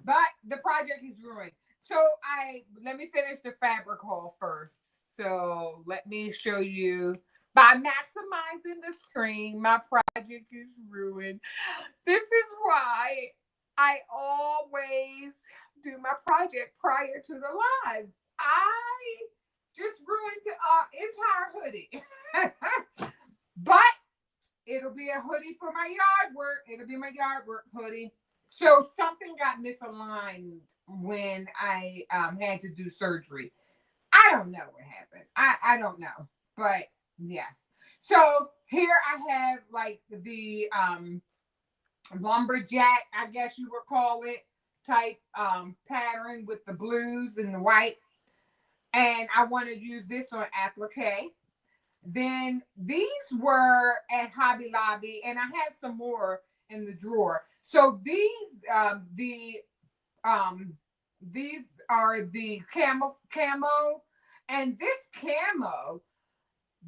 But the project is ruined. So I let me finish the fabric haul first. So let me show you by maximizing the screen. My project is ruined. This is why I always do my project prior to the live. I just ruined the entire hoodie. But it'll be a hoodie for my yard work. It'll be my yard work hoodie. So something got misaligned when I had to do surgery. I don't know what happened. I don't know. But yes. So here I have like the lumberjack, I guess you would call it, type pattern with the blues and the white. And I want to use this on applique. Then these were at Hobby Lobby, and I have some more in the drawer. So um, these are the camo, and this camo,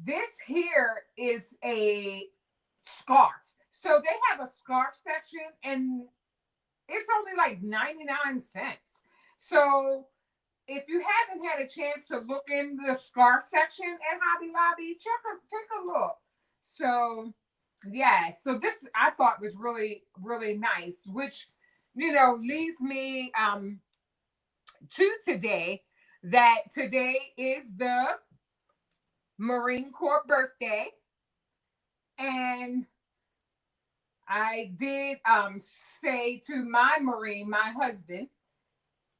this here is a scarf. So they have a scarf section, and it's only like 99 cents. So if you haven't had a chance to look in the scarf section at Hobby Lobby, take a look. So yeah, so this I thought was really, really nice, which leads me to today, that today is the Marine Corps birthday. And I did say to my Marine, my husband,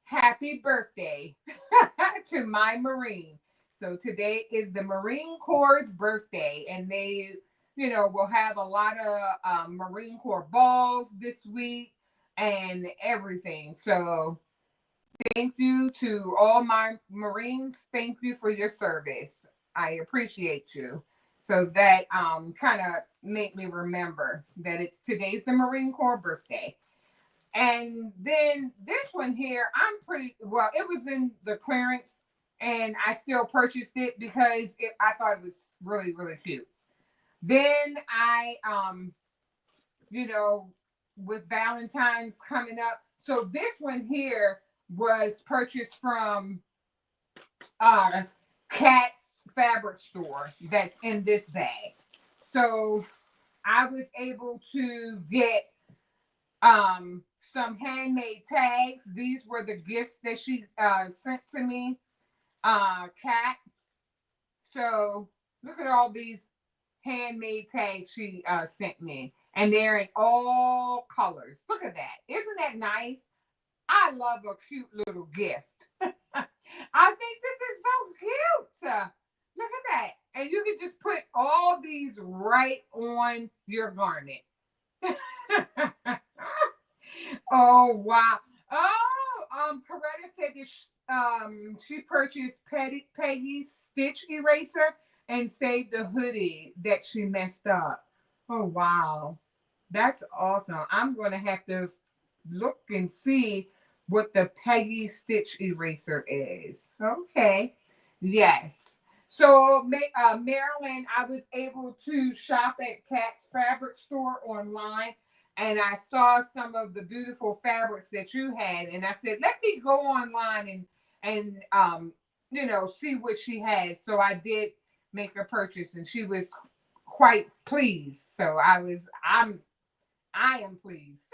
happy birthday to my Marine. So today is the Marine Corps' birthday, and they, will have a lot of Marine Corps balls this week. and everything. So thank you to all my Marines. Thank you for your service. I appreciate you. So that kind of made me remember that it's today's the Marine Corps birthday. And then this one here, I'm pretty well, it was in the clearance and I still purchased it because I thought it was really, really cute. Then you know, with Valentine's coming up. So this one here was purchased from uh Cat's fabric store that's in this bag. So I was able to get some handmade tags. These were the gifts that she sent to me, Cat. So look at all these handmade tags she sent me, and they're in all colors. Look at that! Isn't that nice? I love a cute little gift. I think this is so cute. Look at that, and you can just put all these right on your garment. Oh wow! Oh, Coretta said that she purchased Peggy's stitch eraser and saved the hoodie that she messed up. Oh wow, that's awesome! I'm gonna have to look and see what the Peggy stitch eraser is. Okay, yes. So, Marilyn, I was able to shop at Cat's Fabric Store online and I saw some of the beautiful fabrics that you had, and I said, let me go online and see what she has. So I did make a purchase, and she was quite pleased. So I am pleased.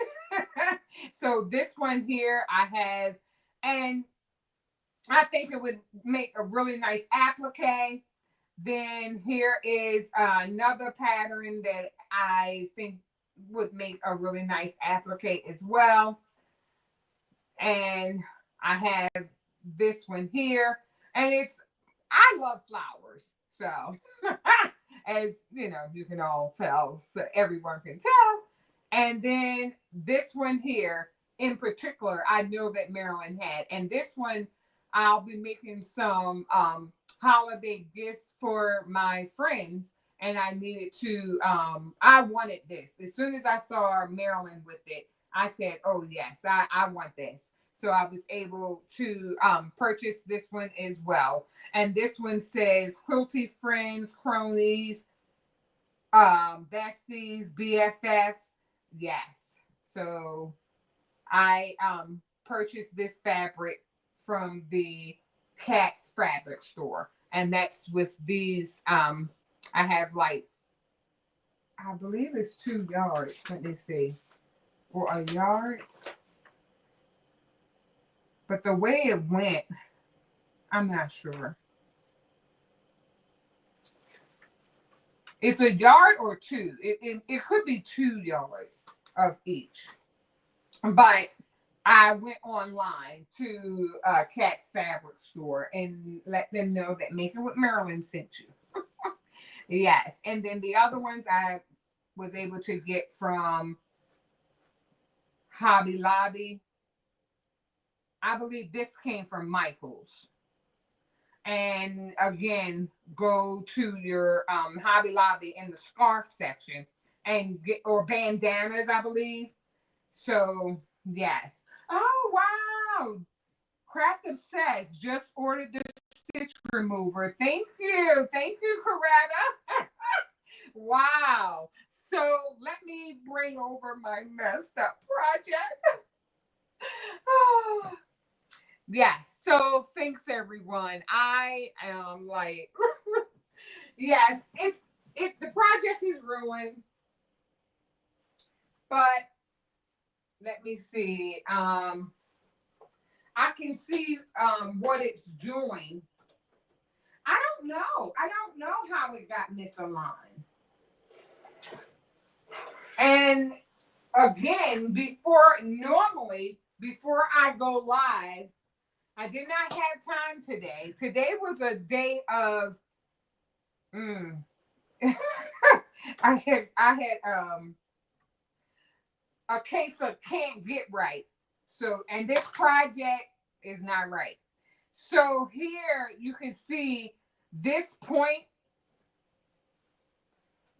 So this one here I have, and I think it would make a really nice applique. Then here is another pattern that I think would make a really nice applique as well. And I have this one here. And I love flowers. So, as you know, you can all tell, so everyone can tell. And then this one here in particular, I know that Marilyn had. And this one, I'll be making some holiday gifts for my friends. And I needed to, I wanted this. As soon as I saw Marilyn with it, I said, oh, yes, I want this. So I was able to purchase this one as well. And this one says quilty friends, cronies, besties, BFF. Yes. So I purchased this fabric from the Cat's fabric store. And that's with these. I have like, I believe it's 2 yards. Let me see. Or a yard. But the way it went, I'm not sure. It's a yard or two. It could be 2 yards of each. But I went online to Cat's fabric store and let them know that Making with Marilyn sent you. Yes. And then the other ones I was able to get from Hobby Lobby. I believe this came from Michael's. And again, go to your Hobby Lobby in the scarf section and get, or bandanas, I believe. So yes. Oh wow. Craft Obsessed just ordered the stitch remover. Thank you, Coretta. Wow. So let me bring over my messed up project. Oh. Yes. So thanks everyone. I am like, yes, the project is ruined, but let me see. I can see what it's doing. I don't know. I don't know how it got misaligned. And again, before I go live, I did not have time today. Today was a day of I had a case of can't get right. So, and this project is not right. So here you can see this point.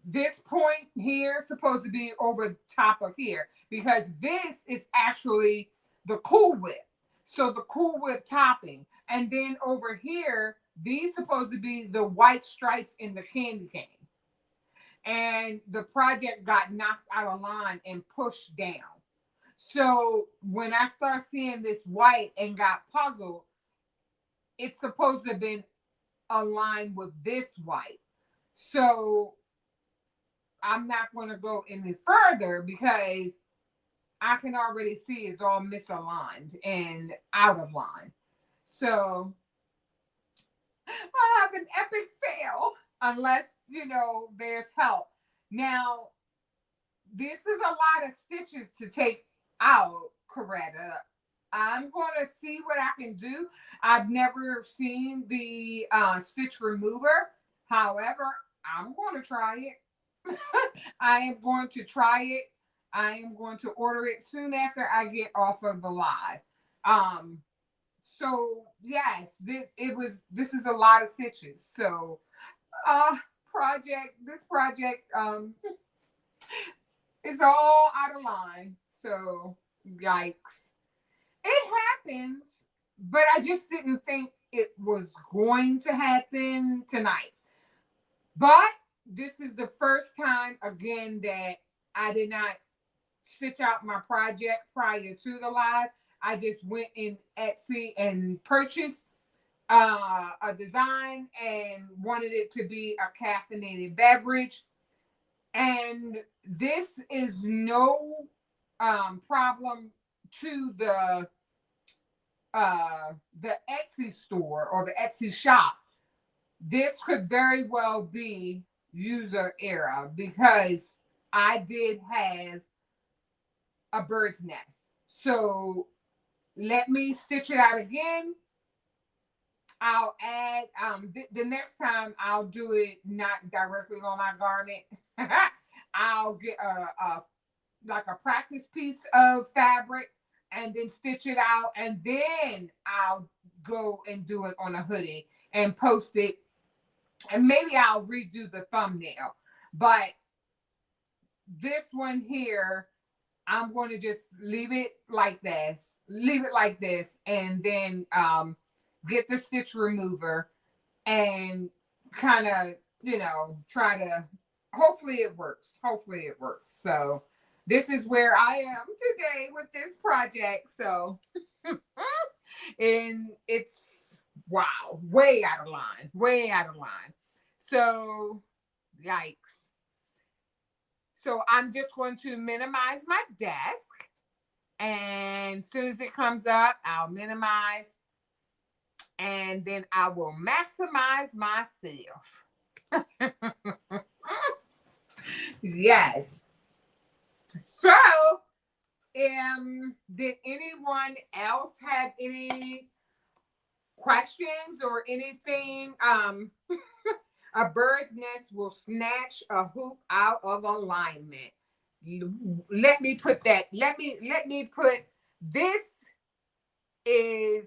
This point here is supposed to be over top of here because this is actually the Cool Whip. So the Cool Whip topping. And then over here, these supposed to be the white stripes in the candy cane. And the project got knocked out of line and pushed down. So when I start seeing this white and got puzzled, it's supposed to have been aligned with this white. So I'm not going to go any further because I can already see it's all misaligned and out of line. So I have an epic fail unless, there's help. Now, this is a lot of stitches to take out, Coretta. I'm going to see what I can do. I've never seen the stitch remover. However, I'm going to try it. I am going to try it. I am going to order it soon after I get off of the live. So yes, this is a lot of stitches. So this project is all out of line. So yikes. It happens, but I just didn't think it was going to happen tonight. But this is the first time again that I did not stitch out my project prior to the live. I just went in Etsy and purchased a design and wanted it to be a caffeinated beverage. And this is no problem to the Etsy store or the Etsy shop. This could very well be user error because I did have a bird's nest. So let me stitch it out again. I'll add the next time I'll do it not directly on my garment. I'll get like a practice piece of fabric and then stitch it out, and then I'll go and do it on a hoodie and post it, and maybe I'll redo the thumbnail. But this one here, I'm going to just leave it like this, and then get the stitch remover and kind of, try to, hopefully it works. So this is where I am today with this project. So, and it's, wow, way out of line. So, yikes. So I'm just going to minimize my desk. And as soon as it comes up, I'll minimize. And then I will maximize myself. Yes. So, did anyone else have any questions or anything? A bird's nest will snatch a hoop out of alignment. Let me put that. Let me put this is.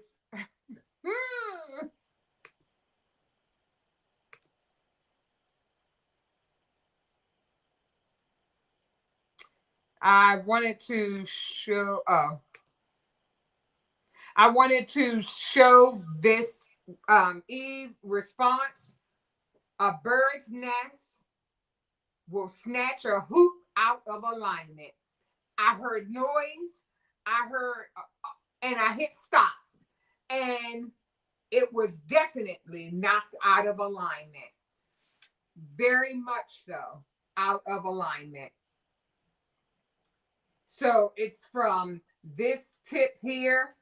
I wanted to show. I wanted to show this Eve response. A bird's nest will snatch a hoop out of alignment. I heard noise. I heard, and I hit stop. And it was definitely knocked out of alignment. Very much so, out of alignment. So it's from this tip here,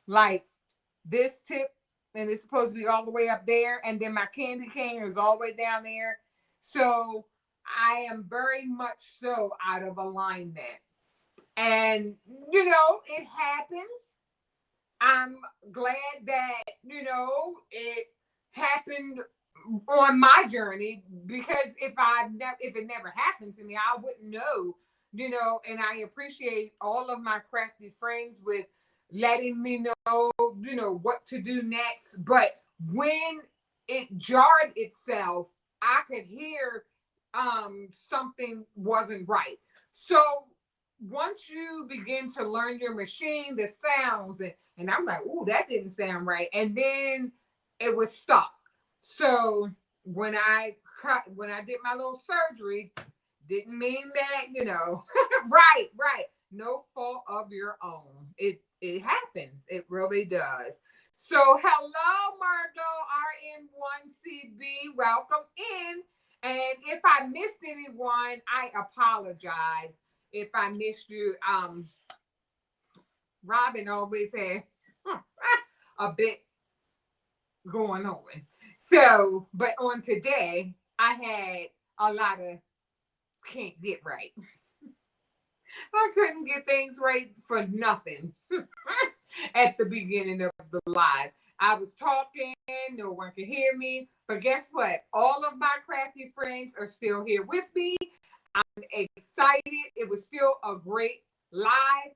like this tip, and it's supposed to be all the way up there, and then my candy cane is all the way down there. So I am very much so out of alignment. And, it happens. I'm glad that, it happened on my journey, because if it never happened to me, I wouldn't know you know, and I appreciate all of my crafty friends with letting me know, you know, what to do next. But when it jarred itself, I could hear something wasn't right. So once you begin to learn your machine, the sounds, and I'm like, oh, that didn't sound right. And then it would stop. So when I did my little surgery, didn't mean that, you know, right, right. No fault of your own. It happens. It really does. So hello, Margot RN1CB. Welcome in. And if I missed anyone, I apologize if I missed you. Robin always had a bit going on. So, but on today, I had a lot of can't get right. I couldn't get things right for nothing at the beginning of the live. I was talking, no one could hear me. But guess what? All of my crafty friends are still here with me. I'm excited. It was still a great live.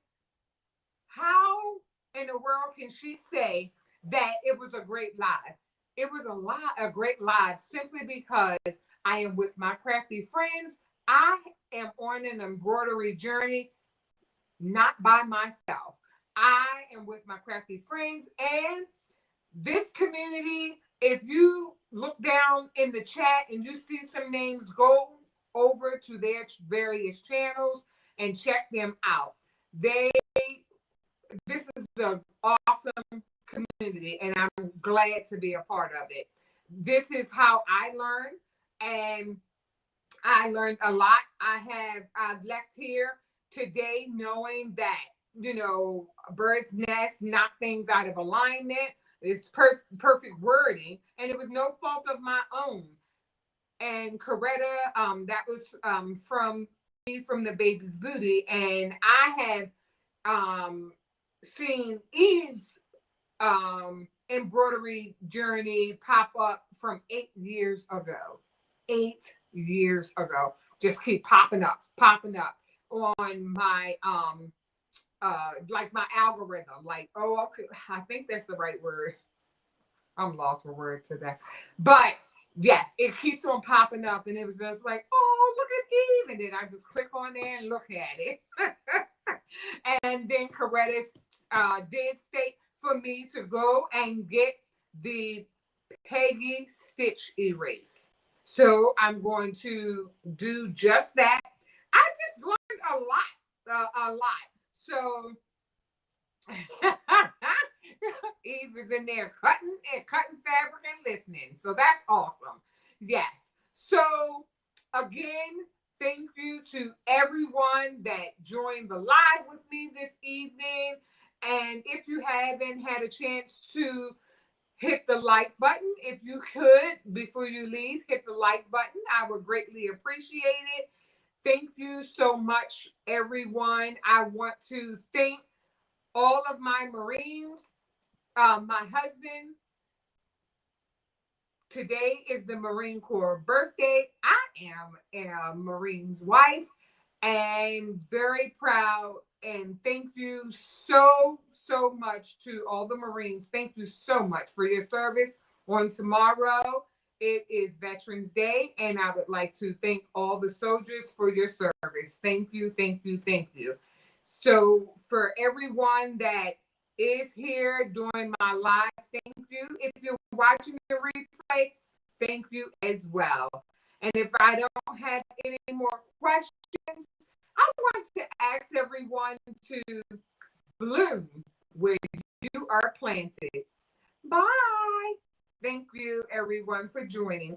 How in the world can she say that it was a great live? It was a great live simply because I am with my crafty friends. I am on an embroidery journey, not by myself. I am with my crafty friends and this community. If you look down in the chat and you see some names, go over to their various channels and check them out. They This is an awesome community, and I'm glad to be a part of it. This is how I learn, and I learned a lot. I've left here today knowing that, you know, bird's nest knock things out of alignment. It's perfect wording, and it was no fault of my own. And Coretta, that was from the baby's booty, and I have seen Eve's embroidery journey pop up from 8 years ago. 8 years ago. Just keep popping up on my like my algorithm. Like, oh, okay, I think that's the right word. I'm lost for words today. But yes, it keeps on popping up, and it was just like, oh, look at Eve. And then I just click on there and look at it. And then Coretta did state for me to go and get the Peggy Stitch Erase. So I'm going to do just that. I just learned a lot. So Eve is in there cutting fabric and listening. So that's awesome. Yes. So again, thank you to everyone that joined the live with me this evening. And if you haven't had a chance to hit the like button, if you could, before you leave, hit the like button. I would greatly appreciate it. Thank you so much, everyone. I want to thank all of my Marines, my husband. Today is the Marine Corps birthday. I am a Marine's wife and very proud. And thank you so much to all the Marines. Thank you so much for your service. On tomorrow, it is Veterans Day, and I would like to thank all the soldiers for your service. Thank you, thank you, thank you. So for everyone that is here during my live, thank you. If you're watching the replay, thank you as well. And if I don't have any more questions, I want to ask everyone to bloom where you are planted. Bye. Thank you, everyone, for joining.